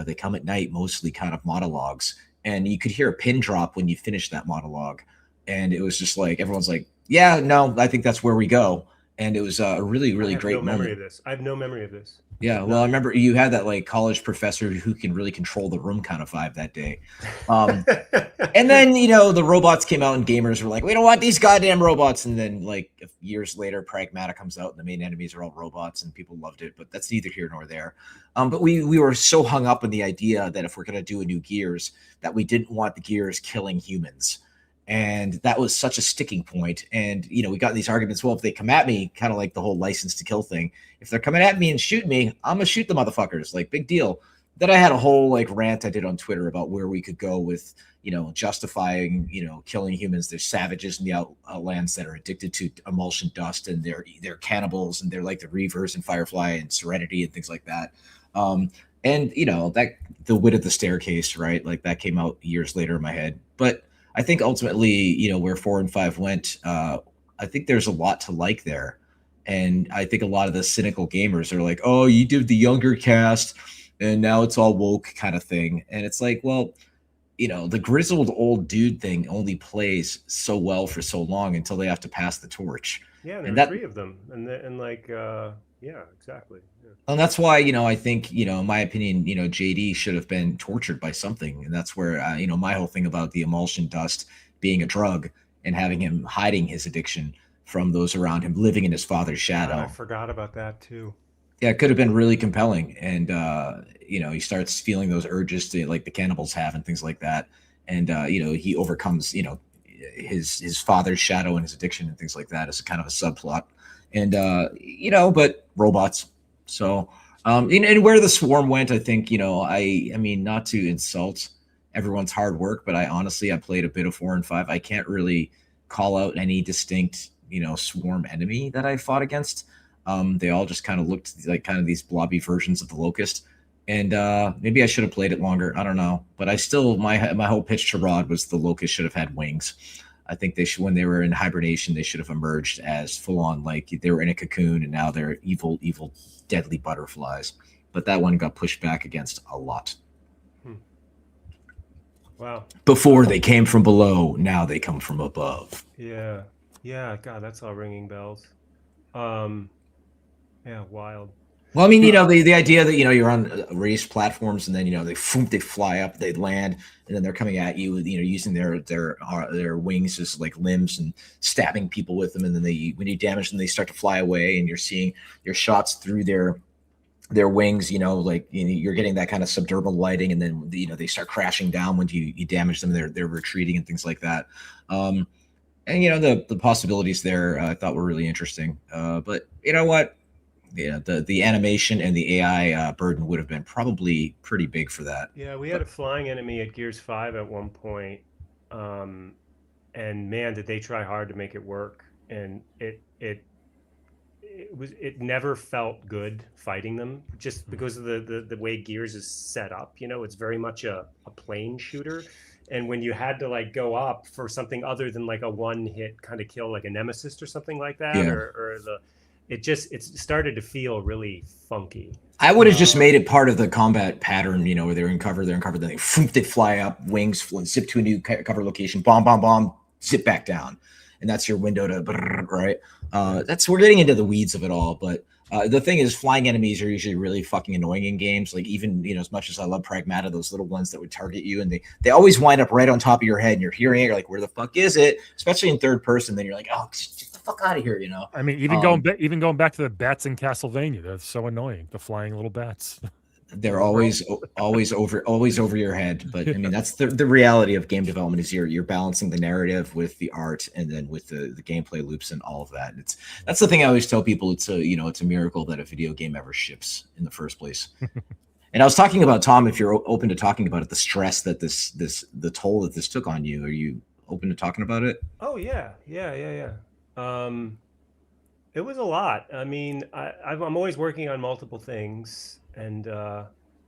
they come at night, mostly kind of monologues, and you could hear a pin drop when you finished that monologue, and it was just like everyone's like, yeah, no, I think that's where we go. And it was a really, really great moment. I have no memory of this. Yeah, well, I remember you had that like college professor who can really control the room kind of vibe that day. And then, the robots came out and gamers were like, we don't want these goddamn robots. And then like years later, Pragmata comes out and the main enemies are all robots and people loved it, but that's neither here nor there. But we were so hung up on the idea that if we're going to do a new Gears, that we didn't want the Gears killing humans. And that was such a sticking point. And, we got these arguments. Well, if they come at me, kind of like the whole license to kill thing, if they're coming at me and shoot me, I'm going to shoot the motherfuckers. Like, big deal. Then I had a whole like rant I did on Twitter about where we could go with, justifying, killing humans. There's savages in the outlands that are addicted to emulsion dust, and they're cannibals, and they're like the Reavers and Firefly and Serenity and things like that. And that the wit of the staircase, right? Like that came out years later in my head. But I think ultimately, where 4 and 5 went, I think there's a lot to like there. And I think a lot of the cynical gamers are like, oh, you did the younger cast and now it's all woke kind of thing. And it's like, well, the grizzled old dude thing only plays so well for so long until they have to pass the torch. Yeah, and there were 3 of them. Yeah, exactly. Yeah. And that's why, I think, in my opinion, JD should have been tortured by something. And that's where, my whole thing about the emulsion dust being a drug and having him hiding his addiction from those around him, living in his father's shadow. I forgot about that too. Yeah, it could have been really compelling. And, he starts feeling those urges to like the cannibals have and things like that. And, he overcomes, his father's shadow and his addiction and things like that as a kind of a subplot. And, but robots. So, and where the swarm went, I think, I mean, not to insult everyone's hard work, but I played a bit of 4 and 5. I can't really call out any distinct, swarm enemy that I fought against. They all just kind of looked like kind of these blobby versions of the Locust. And maybe I should have played it longer. I don't know. But I still, my whole pitch to Rod was the Locust should have had wings. I think they should, when they were in hibernation, they should have emerged as full on, like they were in a cocoon and now they're evil, deadly butterflies. But that one got pushed back against a lot. Wow. Before they came from below, now they come from above. Yeah. Yeah. God, that's all ringing bells. Yeah, wild. Well, I mean, the idea that, you're on raised platforms and then, they fly up, they land, and then they're coming at you, using their wings as like limbs and stabbing people with them. And then when you damage them, they start to fly away and you're seeing your shots through their wings, you're getting that kind of subdermal lighting. And then, they start crashing down when you damage them. They're retreating and things like that. And, the possibilities there I thought were really interesting. But you know what? Yeah, the animation and the AI burden would have been probably pretty big for that. Yeah, we had a flying enemy at Gears 5 at one point, and man, did they try hard to make it work. And it never felt good fighting them, just because of the way Gears is set up. It's very much a plane shooter, and when you had to like go up for something other than like a one hit kind of kill, like a nemesis or something like that, yeah. or it started to feel really funky. I would have just made it part of the combat pattern, where they're in cover, then they fly up, wings, zip to a new cover location, bomb, zip back down. And that's your window to, right? We're getting into the weeds of it all. But the thing is, flying enemies are usually really fucking annoying in games. Like even, as much as I love Pragmata, those little ones that would target you, and they always wind up right on top of your head and you're hearing it. You're like, where the fuck is it? Especially in third person. Then you're like, oh, fuck out of here, I mean, even going back to the bats in Castlevania, they're so annoying. The flying little bats. They're always over your head. But I mean, that's the reality of game development is you're balancing the narrative with the art and then with the gameplay loops and all of that. That's the thing I always tell people. It's a miracle that a video game ever ships in the first place. And I was talking about, Tom, if you're open to talking about it, the stress that the toll that this took on you. Are you open to talking about it? Oh yeah. It was a lot. I mean, I'm always working on multiple things, and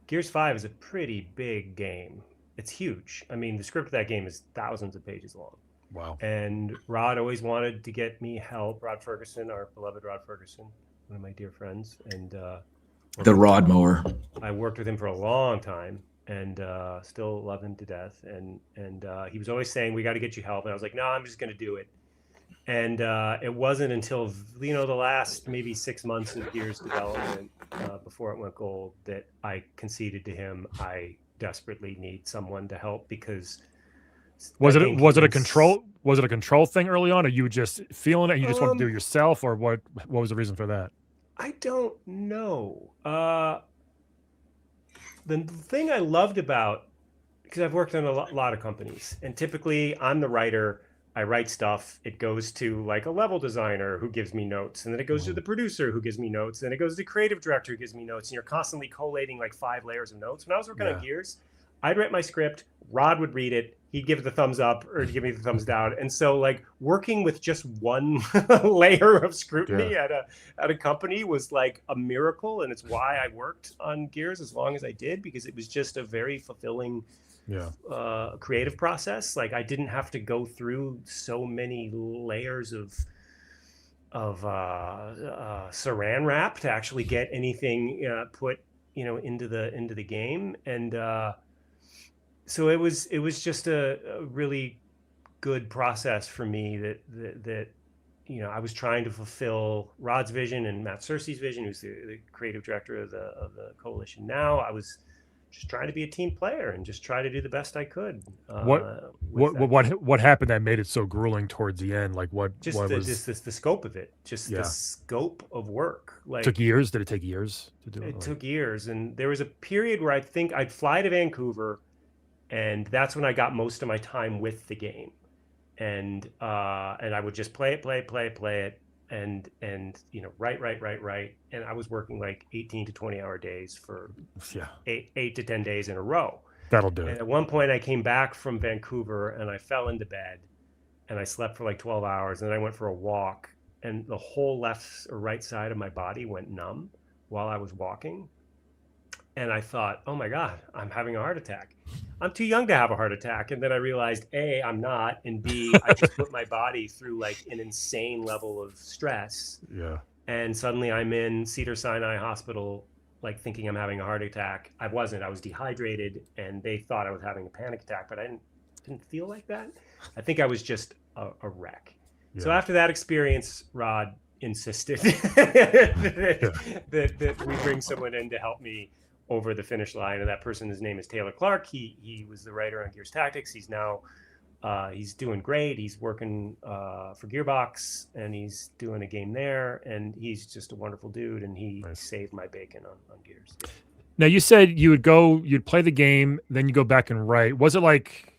Gears 5 is a pretty big game. It's huge. I mean, the script of that game is thousands of pages long. Wow. And Rod always wanted to get me help. Rod Ferguson, our beloved Rod Ferguson, one of my dear friends, and the Rod Mower. I worked with him for a long time, and still love him to death. And he was always saying, "We got to get you help." And I was like, "No, I'm just going to do it." And it wasn't until, the last maybe 6 months of Gears development, before it went gold, that I conceded to him I desperately need someone to help, because was it a control thing early on, or you were just feeling it and you just wanted to do it yourself, or what was the reason for that? I don't know. The thing I loved about, because I've worked on a lot of companies, and typically I'm the writer. I write stuff. It goes to like a level designer who gives me notes, and then it goes to the producer who gives me notes, and then it goes to the creative director who gives me notes, and you're constantly collating like 5 layers of notes. When I was working on Gears, I'd write my script, Rod would read it, he'd give it the thumbs up or give me the thumbs down. And so like working with just one layer of scrutiny at a company was like a miracle. And it's why I worked on Gears as long as I did, because it was just a very fulfilling creative process. Like I didn't have to go through so many layers of saran wrap to actually get anything put into the game. And so it was just a really good process for me that I was trying to fulfill Rod's vision and Matt Cersei's vision, who's the creative director of the coalition now. I was just trying to be a team player and just try to do the best I could. What happened that made it so grueling towards the end? Like what was the scope of it? Just the scope of work. Like took years. Did it take years to do it? It took years, and there was a period where I think I'd fly to Vancouver, and that's when I got most of my time with the game, and I would just play it. And write, and I was working like 18 to 20 hour days for 8 to 10 days in a row. That'll do it. And at one point I came back from Vancouver and I fell into bed and I slept for like 12 hours, and then I went for a walk, and the whole left or right side of my body went numb while I was walking. And I thought, oh my God, I'm having a heart attack. I'm too young to have a heart attack. And then I realized, A, I'm not. And B, I just put my body through like an insane level of stress. Yeah. And suddenly I'm in Cedars-Sinai Hospital, like thinking I'm having a heart attack. I wasn't. I was dehydrated, and they thought I was having a panic attack, but I didn't feel like that. I think I was just a wreck. Yeah. So after that experience, Rod insisted that we bring someone in to help me over the finish line, and that person, his name is Taylor Clark. He was the writer on Gears Tactics. He's now he's doing great. He's working for Gearbox, and he's doing a game there, and he's just a wonderful dude, and he saved my bacon on Gears. Yeah. Now, you said you'd play the game, then you go back and write. Was it like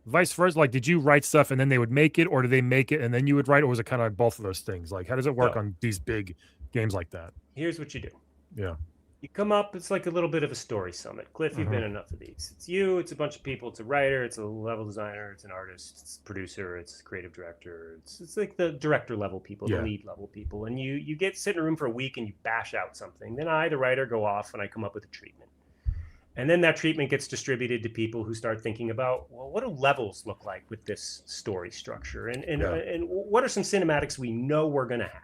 vice versa? Like, did you write stuff and then they would make it, or did they make it and then you would write, or was it kind of like both of those things? Like, how does it work on these big games like that? Here's what you do. Yeah. You come up, it's like a little bit of a story summit. Cliff, you've been in enough of these. It's you, it's a bunch of people, it's a writer, it's a level designer, it's an artist, it's a producer, it's a creative director. It's like the director level people, the lead level people. And you sit in a room for a week and you bash out something. Then I, the writer, go off and I come up with a treatment. And then that treatment gets distributed to people who start thinking about, well, what do levels look like with this story structure? And what are some cinematics we know we're going to have?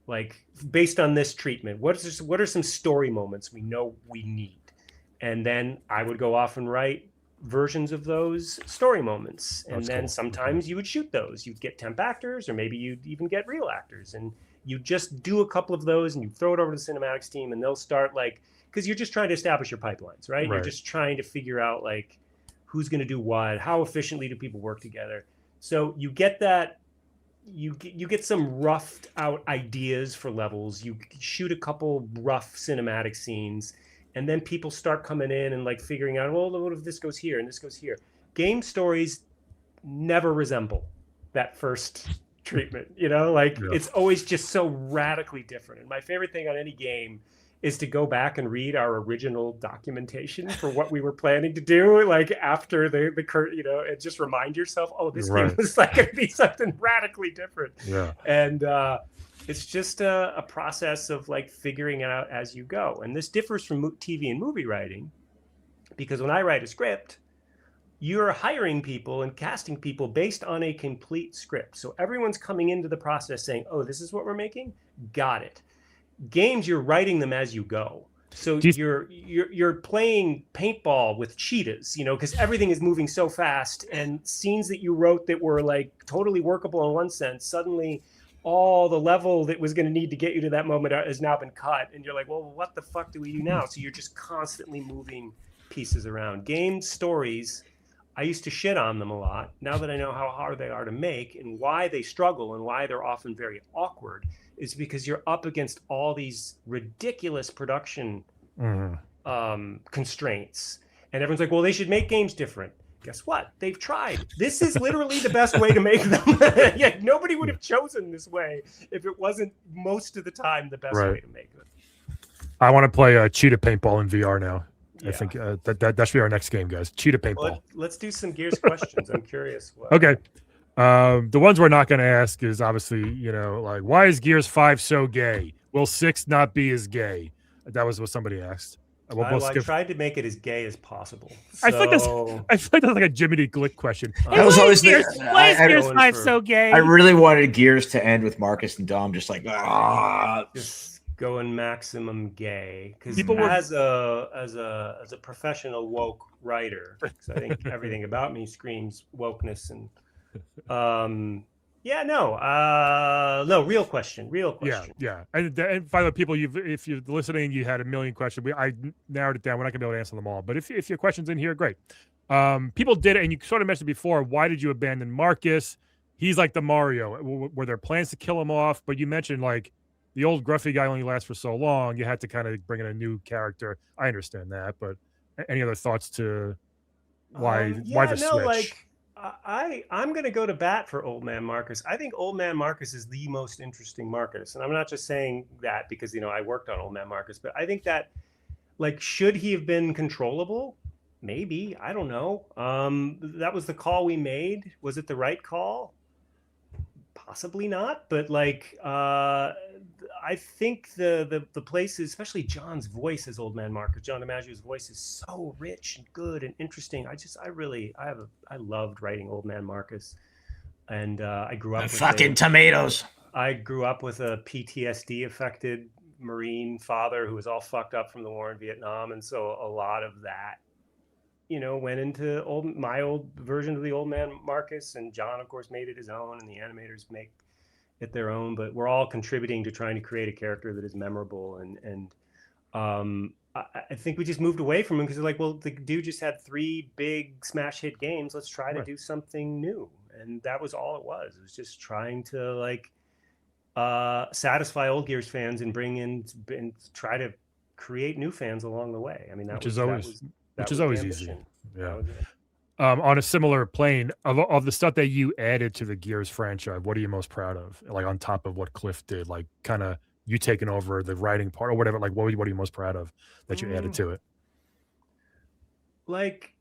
Like, based on this treatment, what are some story moments we know we need? And then I would go off and write versions of those story moments. And then sometimes you would shoot those. You'd get temp actors, or maybe you'd even get real actors. And you just do a couple of those and you throw it over to the cinematics team, and they'll start because you're just trying to establish your pipelines, right? You're just trying to figure out like who's going to do what, how efficiently do people work together. So you get that. You get some roughed out ideas for levels. You shoot a couple rough cinematic scenes, and then people start coming in and like figuring out, well, what if this goes here and this goes here? Game stories never resemble that first treatment, It's always just so radically different. And my favorite thing on any game is to go back and read our original documentation for what we were planning to do, like after the and just remind yourself, oh, this game was like going to be something radically different. Yeah. And it's just a process of like figuring it out as you go. And this differs from TV and movie writing, because when I write a script, you're hiring people and casting people based on a complete script. So everyone's coming into the process saying, oh, this is what we're making? Got it. Games, you're writing them as you go. So you're playing paintball with cheetahs, you know, because everything is moving so fast, and scenes that you wrote that were like totally workable in one sense, suddenly all the level that was going to need to get you to that moment has now been cut, and you're like, well, what the fuck do we do now? So you're just constantly moving pieces around. Game stories, I used to shit on them a lot. Now that I know how hard they are to make and why they struggle and why they're often very awkward, is because you're up against all these ridiculous production constraints. And everyone's like, well, they should make games different. Guess what? They've tried. This is literally the best way to make them. Yeah, nobody would have chosen this way if it wasn't most of the time the best way to make them. I want to play cheetah paintball in VR now. Yeah. I think that should be our next game, guys. Cheetah paintball. Well, let's do some Gears questions. I'm curious. Okay. The ones we're not going to ask is obviously, you know, like, why is Gears 5 so gay? Will 6 not be as gay? That was what somebody asked. I tried to make it as gay as possible. So... I feel like that's like a Jiminy Glick question. I was always why is Gears 5 so gay? I really wanted Gears to end with Marcus and Dom just like just going maximum gay, because as a professional woke writer, because I think everything about me screams wokeness and real question. Yeah. And by the way, people, if you're listening, you had a million questions. I narrowed it down. We're not gonna be able to answer them all, but if your question's in here, great. People did it, and you sort of mentioned before, why did you abandon Marcus? He's like the Mario. Were there plans to kill him off? But you mentioned like the old gruffy guy only lasts for so long. You had to kind of bring in a new character. I understand that, but any other thoughts to why the switch? Like, I'm going to go to bat for Old Man Marcus. I think Old Man Marcus is the most interesting Marcus. And I'm not just saying that because, you know, I worked on Old Man Marcus, but I think that, like, should he have been controllable? Maybe. I don't know. That was the call we made. Was it the right call? Possibly not. But, like, I think the places, especially John's voice as Old Man Marcus, John DiMaggio's voice is so rich and good and interesting. I loved writing Old Man Marcus, and I grew up with fucking tomatoes. I grew up with a PTSD affected Marine father who was all fucked up from the war in Vietnam, and so a lot of that, you know, went into my old version of the Old Man Marcus, and John, of course, made it his own, and the animators make it their own, but we're all contributing to trying to create a character that is memorable. And I think we just moved away from him because they're like, well, the dude just had 3 big smash hit games. Let's try to do something new. And that was all it was. It was just trying to like satisfy old Gears fans and bring in and try to create new fans along the way. I mean, which is always easy. Yeah. On a similar plane, of the stuff that you added to the Gears franchise, what are you most proud of? Like on top of what Cliff did, like kind of you taking over the writing part or whatever. Like what are you most proud of that you added to it? Like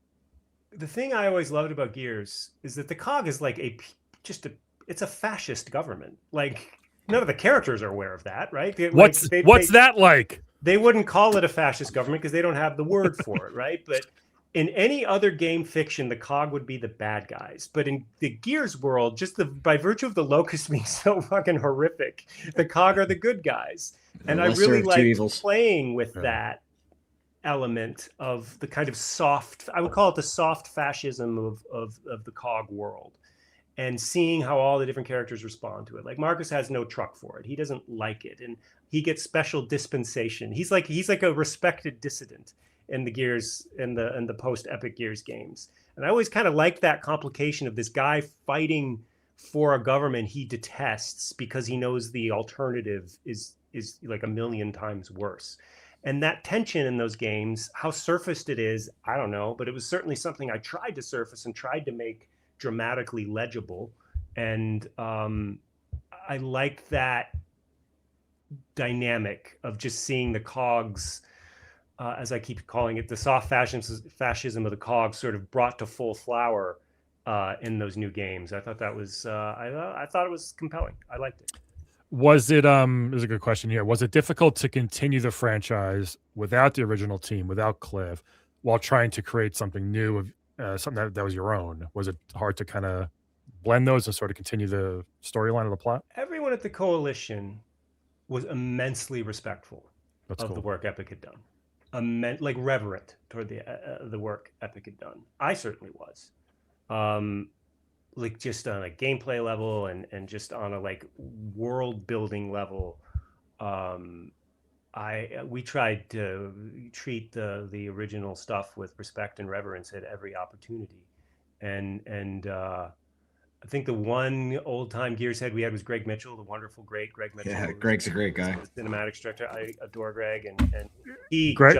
the thing I always loved about Gears is that the COG is like it's a fascist government. Like none of the characters are aware of that, right? What's that like? They wouldn't call it a fascist government because they don't have the word for it, right? But in any other game fiction, the COG would be the bad guys. But in the Gears world, just by virtue of the Locust being so fucking horrific, the COG are the good guys. And I really like playing with that element of the kind of soft, I would call it the soft fascism of the COG world. And seeing how all the different characters respond to it. Like Marcus has no truck for it. He doesn't like it. And he gets special dispensation. He's like a respected dissident in the Gears in the post Epic Gears games. And I always kind of liked that complication of this guy fighting for a government he detests because he knows the alternative is like a million times worse. And that tension in those games, how surfaced it is, I don't know, but it was certainly something I tried to surface and tried to make dramatically legible. And I liked that dynamic of just seeing the COGs, as I keep calling it, the soft fascism of the COGs sort of brought to full flower in those new games. I thought that was, I thought it was compelling. I liked it. Was it, there's a good question here. Was it difficult to continue the franchise without the original team, without Cliff, while trying to create something new, something that was your own? Was it hard to kind of blend those and sort of continue the storyline of the plot? Everyone at the Coalition was immensely respectful of the work Epic had done. like reverent toward the work Epic had done. I certainly was. Like just on a gameplay level and just on a like world building level. We tried to treat the original stuff with respect and reverence at every opportunity, and I think the one old time Gears head we had was Greg Mitchell, the wonderful great Greg Mitchell. Yeah, Greg's a great guy. The cinematics director. I adore Greg, and he Greg,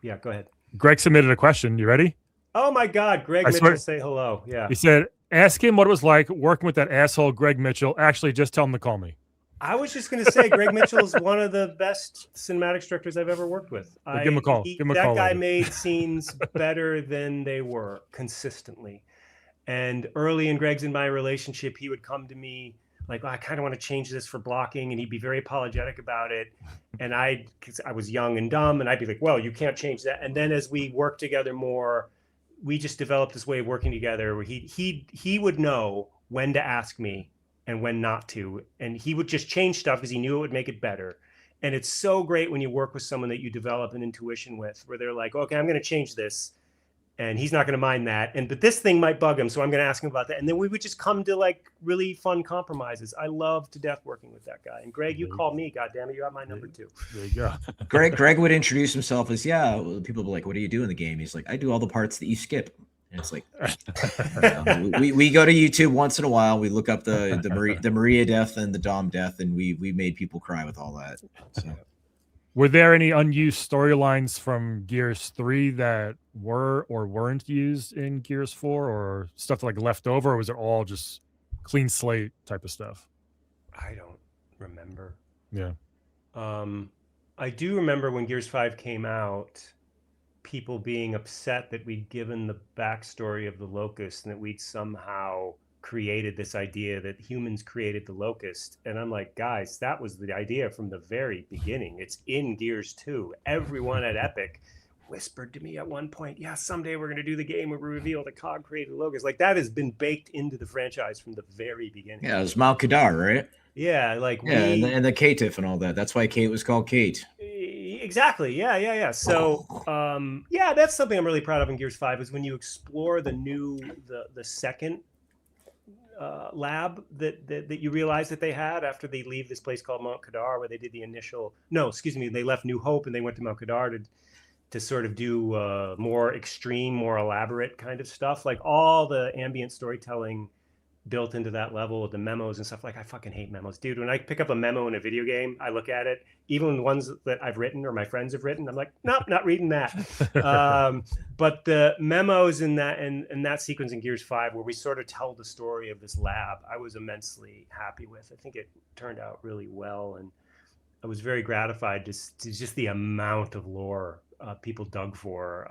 yeah. Go ahead. Greg submitted a question. You ready? Oh my God, Greg Mitchell, say hello. Yeah. He said, "Ask him what it was like working with that asshole Greg Mitchell. Actually, just tell him to call me." I was just going to say, Greg Mitchell is one of the best cinematics directors I've ever worked with. Give him a call. That guy made scenes better than they were consistently. And early in Greg's and my relationship, he would come to me like, I kind of want to change this for blocking. And he'd be very apologetic about it. And because I was young and dumb, and I'd be like, well, you can't change that. And then as we worked together more, we just developed this way of working together where he would know when to ask me and when not to. And he would just change stuff because he knew it would make it better. And it's so great when you work with someone that you develop an intuition with, where they're like, okay, I'm going to change this. And he's not going to mind that. But this thing might bug him. So I'm going to ask him about that. And then we would just come to like really fun compromises. I love to death working with that guy. And Greg, you call me, goddammit, you have my number too. There you go. Greg would introduce himself as, people would be like, what do you do in the game? He's like, I do all the parts that you skip. And it's like, we go to YouTube once in a while. We look up the Maria death and the Dom death, and we made people cry with all that. So. Were there any unused storylines from Gears 3 that were or weren't used in Gears 4, or stuff like left over, or was it all just clean slate type of stuff? I don't remember. Yeah. I do remember when Gears 5 came out, people being upset that we'd given the backstory of the Locust and that we'd somehow created this idea that humans created the Locust. And I'm like, guys, that was the idea from the very beginning. It's in Gears 2. Everyone at Epic whispered to me at one point, yeah, someday we're going to do the game where we reveal the COG created the Locust. Like, that has been baked into the franchise from the very beginning. Yeah, it was Mount Kadar, right? Yeah, like and the Caitiff and all that. That's why Kate was called Kate. Exactly. Yeah. So, that's something I'm really proud of in Gears 5 is when you explore the second lab that you realize that they had after they leave this place called Mount Kadar, where they did they left New Hope and they went to Mount Kadar to sort of do more extreme, more elaborate kind of stuff, like all the ambient storytelling built into that level, the memos and stuff. Like, I fucking hate memos, dude. When I pick up a memo in a video game, I look at it, even ones that I've written or my friends have written, I'm like, nope, not reading that. But the memos in that sequence in Gears 5, where we sort of tell the story of this lab, I was immensely happy with. I think it turned out really well, and I was very gratified to just the amount of lore people dug for.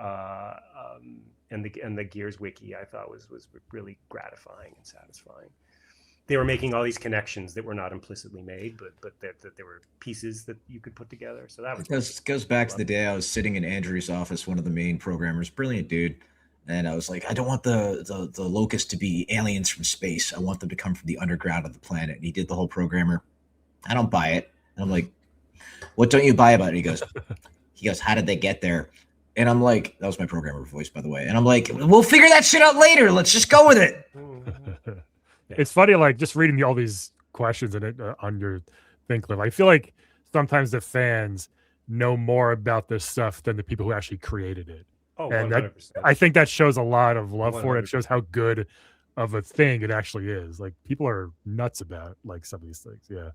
And the Gears wiki, I thought was really gratifying and satisfying. They were making all these connections that were not implicitly made, but that there were pieces that you could put together. So that goes back to the day I was sitting in Andrew's office, one of the main programmers, brilliant dude, and I was like, I don't want the Locust to be aliens from space. I want them to come from the underground of the planet. And he did the whole programmer. I don't buy it. And I'm like, what don't you buy about it? He goes, how did they get there? And I'm like, that was my programmer voice, by the way. And I'm like, we'll figure that shit out later. Let's just go with it. It's funny, like just reading all these questions on your thing, Cliff. I feel like sometimes the fans know more about this stuff than the people who actually created it. Oh, and 100%. I think that shows a lot of love 100%. for it. It shows how good of a thing it actually is. Like, people are nuts about like some of these things. Yeah.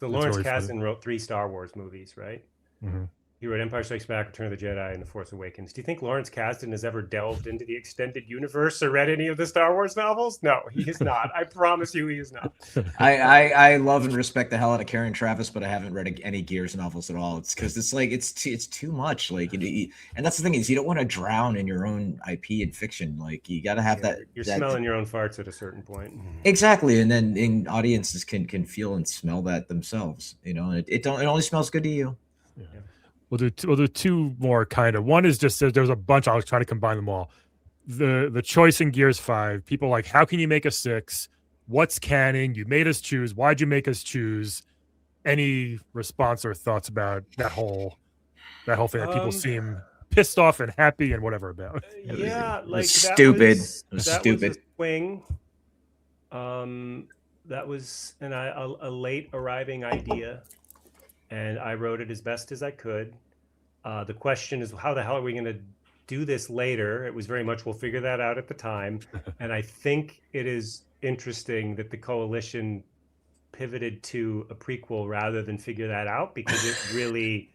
So Lawrence Kasdan wrote 3 Star Wars movies, right? Mm-hmm. He wrote Empire Strikes Back, Return of the Jedi, and The Force Awakens. Do you think Lawrence Kasdan has ever delved into the extended universe or read any of the Star Wars novels? No, he has not. I promise you he has not. I love and respect the hell out of Karen Travis, but I haven't read any Gears novels at all. It's because it's like it's too much. Like, and that's the thing is, you don't want to drown in your own IP and fiction. Like, you got to have that. You're smelling your own farts at a certain point. Exactly, and then audiences can feel and smell that themselves. You know, and it only smells good to you. Yeah. We'll do 2 more kind of. One is just there's a bunch. I was trying to combine them all. The choice in Gears 5. People like, how can you make a 6? What's canon? You made us choose. Why'd you make us choose? Any response or thoughts about that whole That whole thing that people seem pissed off and happy and whatever about. Yeah, like stupid. That stupid. was a swing. That was a late arriving idea, and I wrote it as best as I could. The question is, how the hell are we going to do this later? It was very much, we'll figure that out at the time. And I think it is interesting that the coalition pivoted to a prequel rather than figure that out, because it really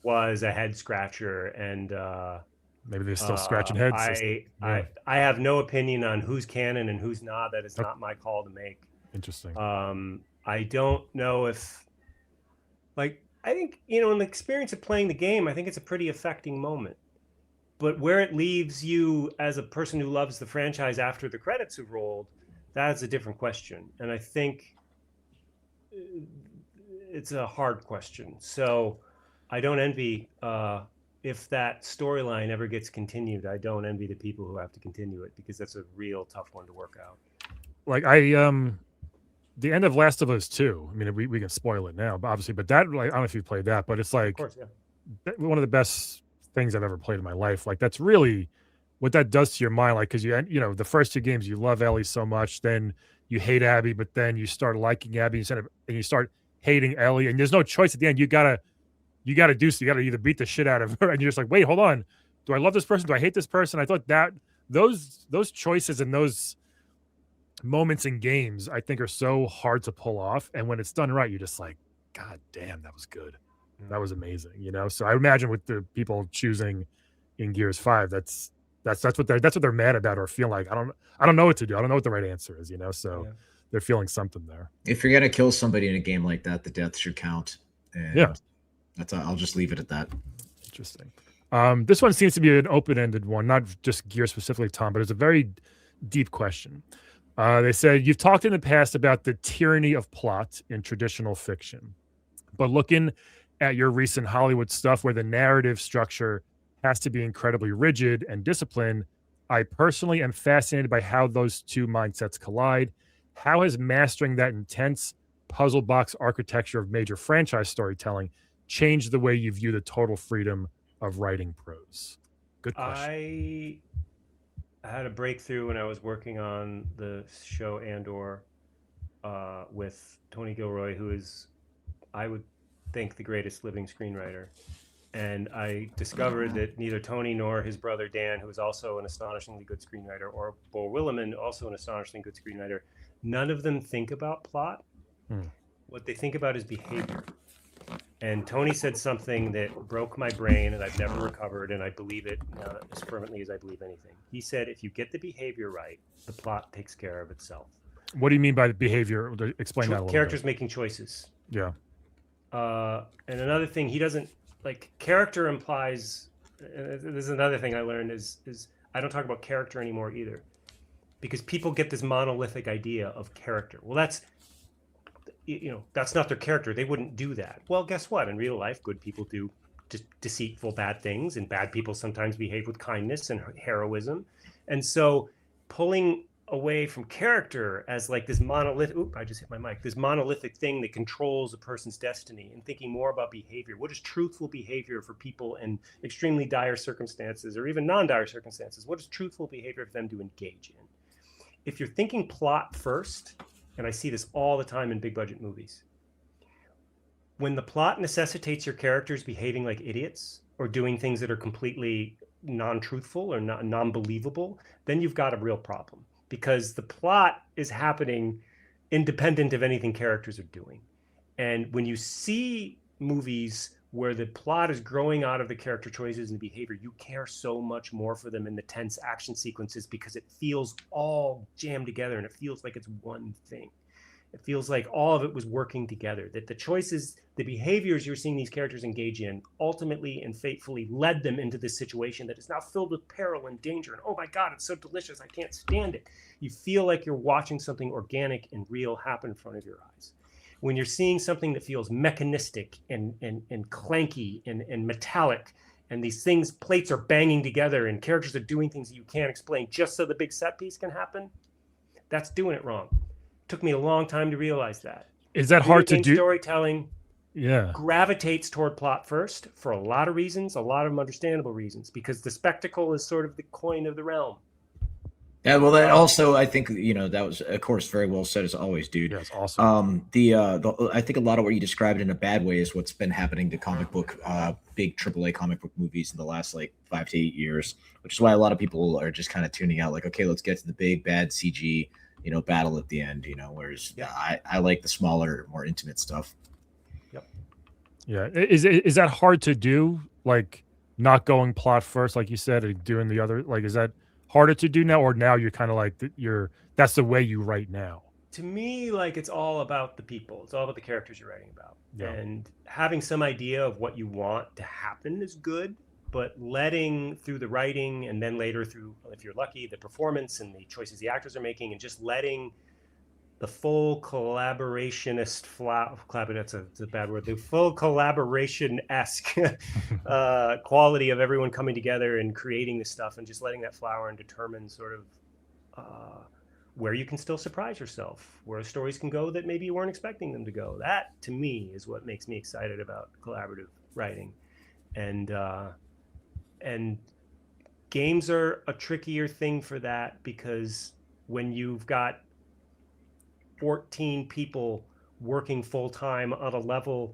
was a head scratcher. And maybe they're still scratching heads. I have no opinion on who's canon and who's not. That is not my call to make. Interesting. I don't know if, like, I think, in the experience of playing the game, I think it's a pretty affecting moment. But where it leaves you as a person who loves the franchise after the credits have rolled, that's a different question. And I think it's a hard question. So I don't envy, if that storyline ever gets continued, I don't envy the people who have to continue it, because that's a real tough one to work out. Like the end of Last of Us 2, I mean, we can spoil it now, obviously, but that, like, I don't know if you played that, but it's like, of course, yeah, one of the best things I've ever played in my life. Like, that's really what that does to your mind. Like, because the first 2 games, you love Ellie so much, then you hate Abby, but then you start liking Abby and you start hating Ellie, and there's no choice at the end. You gotta do so. You gotta either beat the shit out of her, and you're just like, wait, hold on, do I love this person? Do I hate this person? I thought that those choices and those moments in games, I think, are so hard to pull off, and when it's done right, you're just like, god damn, that was good. That was amazing. So I imagine with the people choosing in Gears 5, that's what they're mad about or feel like. I don't know what to do. I don't know what the right answer is. So yeah, they're feeling something there. If you're gonna kill somebody in a game like that, the death should count. And yeah, I'll just leave it at that. Interesting. This one seems to be an open-ended one, not just Gears specifically, Tom, but it's a very deep question. They said, you've talked in the past about the tyranny of plot in traditional fiction, but looking at your recent Hollywood stuff where the narrative structure has to be incredibly rigid and disciplined, I personally am fascinated by how those two mindsets collide. How has mastering that intense puzzle box architecture of major franchise storytelling changed the way you view the total freedom of writing prose? Good question. I had a breakthrough when I was working on the show Andor with Tony Gilroy, who is, I would think, the greatest living screenwriter. And I discovered that neither Tony nor his brother Dan, who is also an astonishingly good screenwriter, or Bo Willimon, also an astonishingly good screenwriter, none of them think about plot. What they think about is behavior. And Tony said something that broke my brain, and I've never recovered, and I believe it as fervently as I believe anything. He said, if you get the behavior right, the plot takes care of itself. What do you mean by the behavior? Explain that a little Characters bit. making choices. Yeah. And another thing, he doesn't, like, character implies, this is another thing I learned, is I don't talk about character anymore either. Because people get this monolithic idea of character. Well, that's not their character. They wouldn't do that. Well, guess what? In real life, good people do just deceitful, bad things, and bad people sometimes behave with kindness and heroism. And so pulling away from character as like this monolithic, I just hit my mic, this monolithic thing that controls a person's destiny, and thinking more about behavior. What is truthful behavior for people in extremely dire circumstances, or even non-dire circumstances? What is truthful behavior for them to engage in? If you're thinking plot first, and I see this all the time in big budget movies, when the plot necessitates your characters behaving like idiots or doing things that are completely non-truthful or non-believable, then you've got a real problem, because the plot is happening independent of anything characters are doing. And when you see movies where the plot is growing out of the character choices and behavior, you care so much more for them in the tense action sequences, because it feels all jammed together and it feels like it's one thing. It feels like all of it was working together, that the choices, the behaviors you're seeing these characters engage in ultimately and fatefully led them into this situation that is now filled with peril and danger. And oh my God, it's so delicious, I can't stand it. You feel like you're watching something organic and real happen in front of your eyes. When you're seeing something that feels mechanistic and clanky and metallic, and these things, plates are banging together and characters are doing things that you can't explain just so the big set piece can happen, that's doing it wrong. Took me a long time to realize that. Is that hard to do? Storytelling gravitates toward plot first for a lot of reasons, a lot of them understandable reasons, because the spectacle is sort of the coin of the realm. Yeah, well, that also, I think, that was, of course, very well said as always, dude. Yeah, it's awesome. I think a lot of what you described in a bad way is what's been happening to comic book, big AAA comic book movies in the last like 5 to 8 years, which is why a lot of people are just kind of tuning out. Like, okay, let's get to the big bad CG, battle at the end. Whereas I like the smaller, more intimate stuff. Yep. Yeah, is that hard to do? Like, not going plot first, like you said, and doing the other. Like, is that harder to do now, or now you're kind of like that's the way you write now? To me, like, it's all about the people. It's all about the characters you're writing about. And having some idea of what you want to happen is good, but letting through the writing and then later through, if you're lucky, the performance and the choices the actors are making, and just letting the full collaborationist that's a bad word. The full collaboration-esque quality of everyone coming together and creating this stuff, and just letting that flower and determine sort of where you can still surprise yourself, where stories can go that maybe you weren't expecting them to go. That, to me, is what makes me excited about collaborative writing. And games are a trickier thing for that, because when you've got 14 people working full time on a level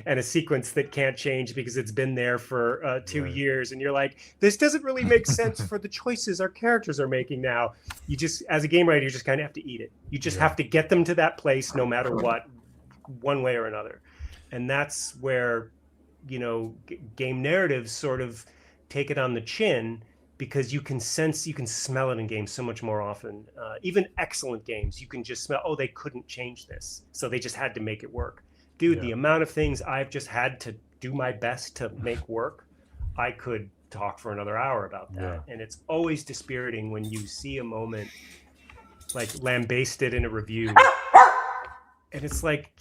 and a sequence that can't change because it's been there for 2 years, and you're like, this doesn't really make sense for the choices our characters are making now. You just, as a game writer, you just kind of have to eat it. You just have to get them to that place no matter what, one way or another. And that's where, game narratives sort of take it on the chin, because you can smell it in games so much more often. Even excellent games, you can just smell, they couldn't change this, so they just had to make it work. Dude, the amount of things I've just had to do my best to make work, I could talk for another hour about that. And it's always dispiriting when you see a moment like lambasted in a review, and it's like,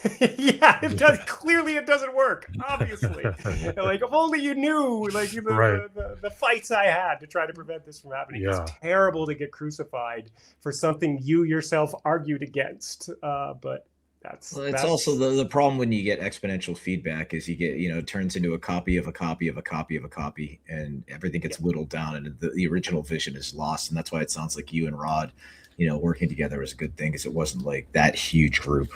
it does. Clearly, it doesn't work. Obviously, like, if only you knew, like, the fights I had to try to prevent this from happening. It's terrible to get crucified for something you yourself argued against. But that's also the problem when you get exponential feedback is you get, it turns into a copy of a copy of a copy of a copy, and everything gets whittled down, and the original vision is lost. And that's why it sounds like you and Rod, working together was a good thing, because it wasn't like that huge group.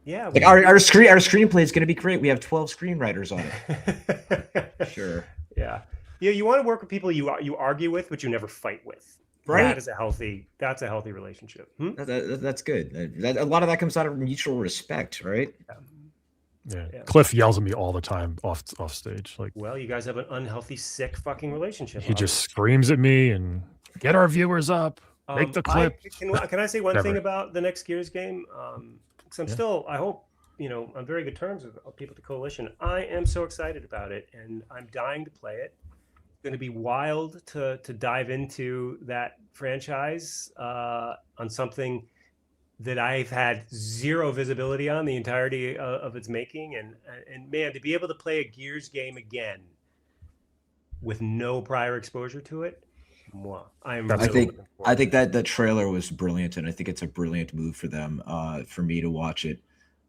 Yeah, like our screenplay is going to be great. We have 12 screenwriters on it. Sure. Yeah. You want to work with people you argue with, but you never fight with. Right. That's a healthy relationship. That's good. A lot of that comes out of mutual respect, right? Yeah. Cliff yells at me all the time off stage. Like, well, you guys have an unhealthy, sick fucking relationship. He just screams at me and get our viewers up. Make the clip. Can I say one thing about the next Gears game? Because I'm still, I hope, on very good terms with people at the Coalition. I am so excited about it, and I'm dying to play it. It's going to be wild to dive into that franchise on something that I've had zero visibility on the entirety of its making. And man, to be able to play a Gears game again with no prior exposure to it, I think that the trailer was brilliant, and I think it's a brilliant move for them. For me to watch it,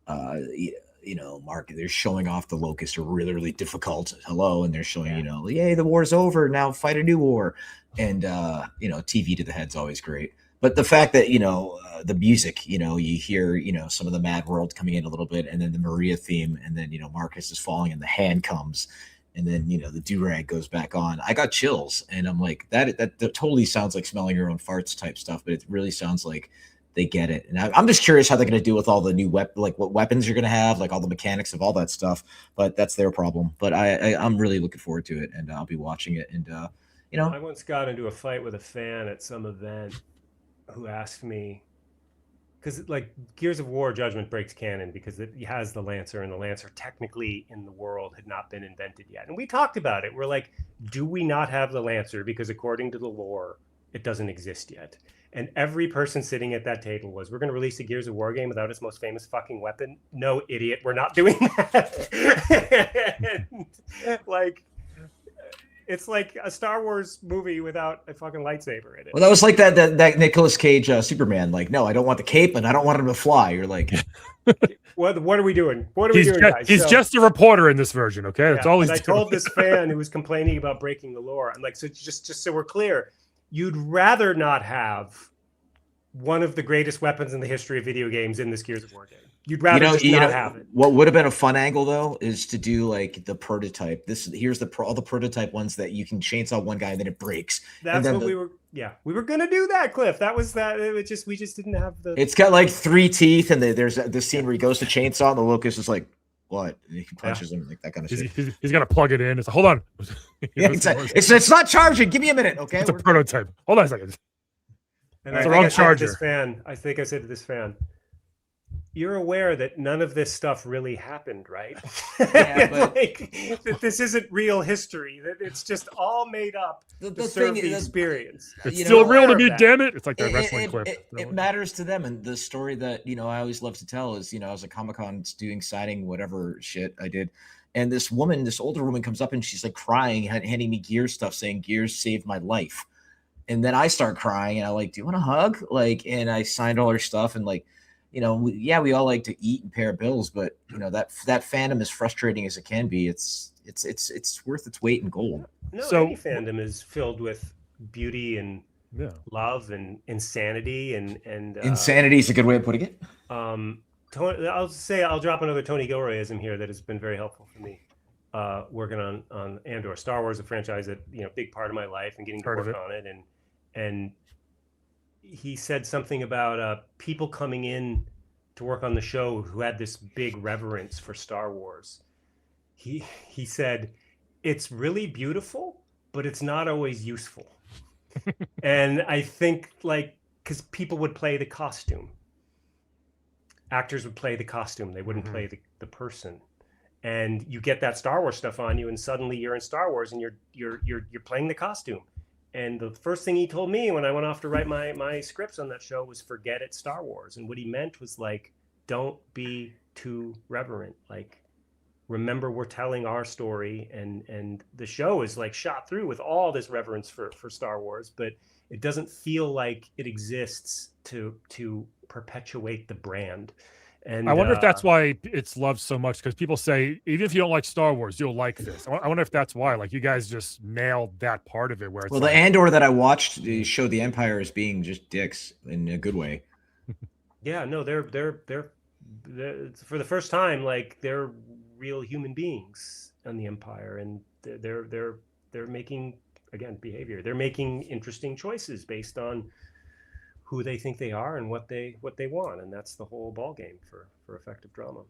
Mark, they're showing off the locusts are really, really difficult. Hello, and they're showing, yay, the war's over. Now fight a new war, and TV to the head's always great. But the fact that the music, you hear some of the Mad World coming in a little bit, and then the Maria theme, and then Marcus is falling, and the hand comes. And then, the do-rag goes back on. I got chills, and I'm like, that totally sounds like smelling your own farts type stuff, but it really sounds like they get it. And I'm just curious how they're going to do with all the new what weapons you're going to have, like all the mechanics of all that stuff. But that's their problem. But I'm really looking forward to it, and I'll be watching it. And I once got into a fight with a fan at some event who asked me, because like Gears of War Judgment breaks canon because it has the Lancer, and the Lancer technically in the world had not been invented yet. And we talked about it. We're like, do we not have the Lancer because according to the lore, it doesn't exist yet? And every person sitting at that table was, we're going to release a Gears of War game without its most famous fucking weapon? No, idiot, we're not doing that. And, like, It's like a Star Wars movie without a fucking lightsaber in it. Well, that was like that Nicolas Cage Superman. Like, no, I don't want the cape, and I don't want him to fly. You're like, what are we doing? What are we doing, guys? He's just a reporter in this version, okay? That's all he's doing. I told this fan who was complaining about breaking the lore, I'm like, so just so we're clear, you'd rather not have one of the greatest weapons in the history of video games in this Gears of War game. You'd rather not have it. What would have been a fun angle though is to do like the prototype. Here's all the prototype ones that you can chainsaw one guy and then it breaks. That's what we were gonna do that, Cliff. That was that. We just didn't have the. It's got like 3 teeth, and there's this scene where he goes to chainsaw, and the locust is like, "What?" And he punches him like that kind of shit. He's gonna plug it in. It's like, hold on. Yeah, it's not charging. Give me a minute, okay? It's a prototype. Hold on a second. And it's the wrong charger. I think I said to this fan, you're aware that none of this stuff really happened, right? Yeah, but that this isn't real history. That it's just all made up to serve the experience. It's still real to me, damn it! It's like that wrestling clip. It matters to them, and the story that I always love to tell is I was at Comic-Con doing signing whatever shit I did, and this older woman comes up and she's like crying, handing me Gears stuff, saying Gears saved my life, and then I start crying and I like, do you want a hug? Like, and I signed all her stuff and like. We all like to eat and pay our bills, but that fandom, as frustrating as it can be, it's worth its weight in gold. No, any fandom is filled with beauty and love and insanity and insanity is a good way of putting it. I'll drop another Tony Gilroyism here that has been very helpful for me. Working on Andor, Star Wars, a franchise that big part of my life and getting to work on it and. He said something about people coming in to work on the show who had this big reverence for Star Wars. He said, it's really beautiful, but it's not always useful. And I think because people would play the costume. Actors would play the costume. They wouldn't play the person. And you get that Star Wars stuff on you and suddenly you're in Star Wars and you're playing the costume. And the first thing he told me when I went off to write my scripts on that show was forget it, Star Wars. And what he meant was don't be too reverent. Remember we're telling our story and the show is shot through with all this reverence for Star Wars, but it doesn't feel like it exists to perpetuate the brand. And I wonder if that's why it's loved so much, because people say even if you don't like Star Wars, you'll like this. I wonder if that's why. You guys just nailed that part of it. Where it's the Andor that I watched showed the Empire as being just dicks in a good way. Yeah, no, they're for the first time they're real human beings on the Empire, and they're making behavior. They're making interesting choices based on who they think they are and what they want, and that's the whole ball game for effective drama.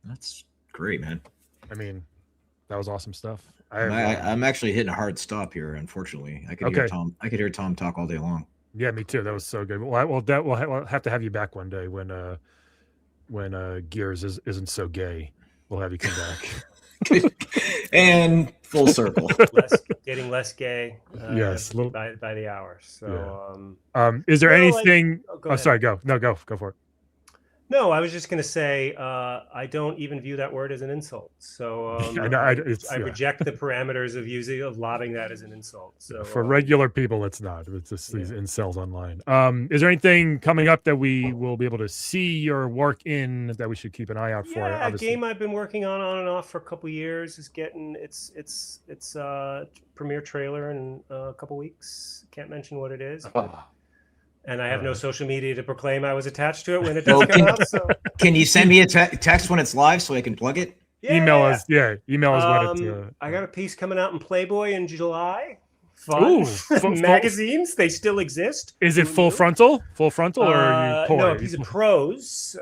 That's great, man. I mean, that was awesome stuff. I'm actually hitting a hard stop here. Unfortunately, I could hear Tom talk all day long. Yeah, me too. That was so good. We'll have to have you back one day when Gears isn't so gay. We'll have you come back. And full circle. Getting less gay. Yes, by the hour. So, is there anything? Sorry. Go for it. No, I was just going to say I don't even view that word as an insult. So I reject the parameters of lobbing that as an insult. So for regular people, it's not. It's just these incels online. Is there anything coming up that we will be able to see your work in that we should keep an eye out for? Yeah, a game I've been working on and off for a couple of years is getting its premiere trailer in a couple weeks. Can't mention what it is. And I have no social media to proclaim I was attached to it when it does come out. So can you send me a text when it's live so I can plug it? Email us. Yeah, email us. I got a piece coming out in Playboy in July. Fun. Magazines, they still exist. Is it full frontal? Full frontal or are you no, a piece of prose.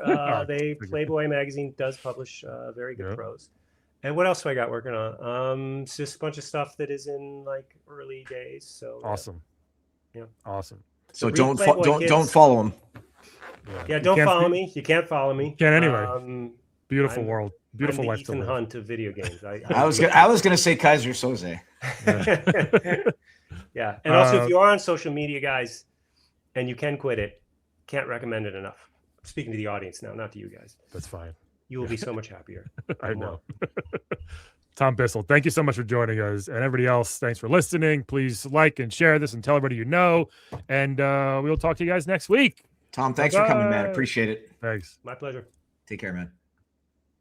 Playboy magazine does publish very good prose. And what else do I got working on? It's just a bunch of stuff that is in early days. So awesome. Yeah, awesome. So don't follow him. Yeah, don't follow me. You can't follow me. Can't anyway. Beautiful world. Beautiful life Ethan to live. Hunt of video games. I was gonna say Kaiser Soze. Yeah, and also if you are on social media, guys, and you can quit it, can't recommend it enough. I'm speaking to the audience now, not to you guys. That's fine. You will be so much happier. I know. Tom Bissell, thank you so much for joining us. And everybody else, thanks for listening. Please like and share this and tell everybody you know. And we'll talk to you guys next week. Tom, thanks for coming, man. Appreciate it. Thanks. My pleasure. Take care, man.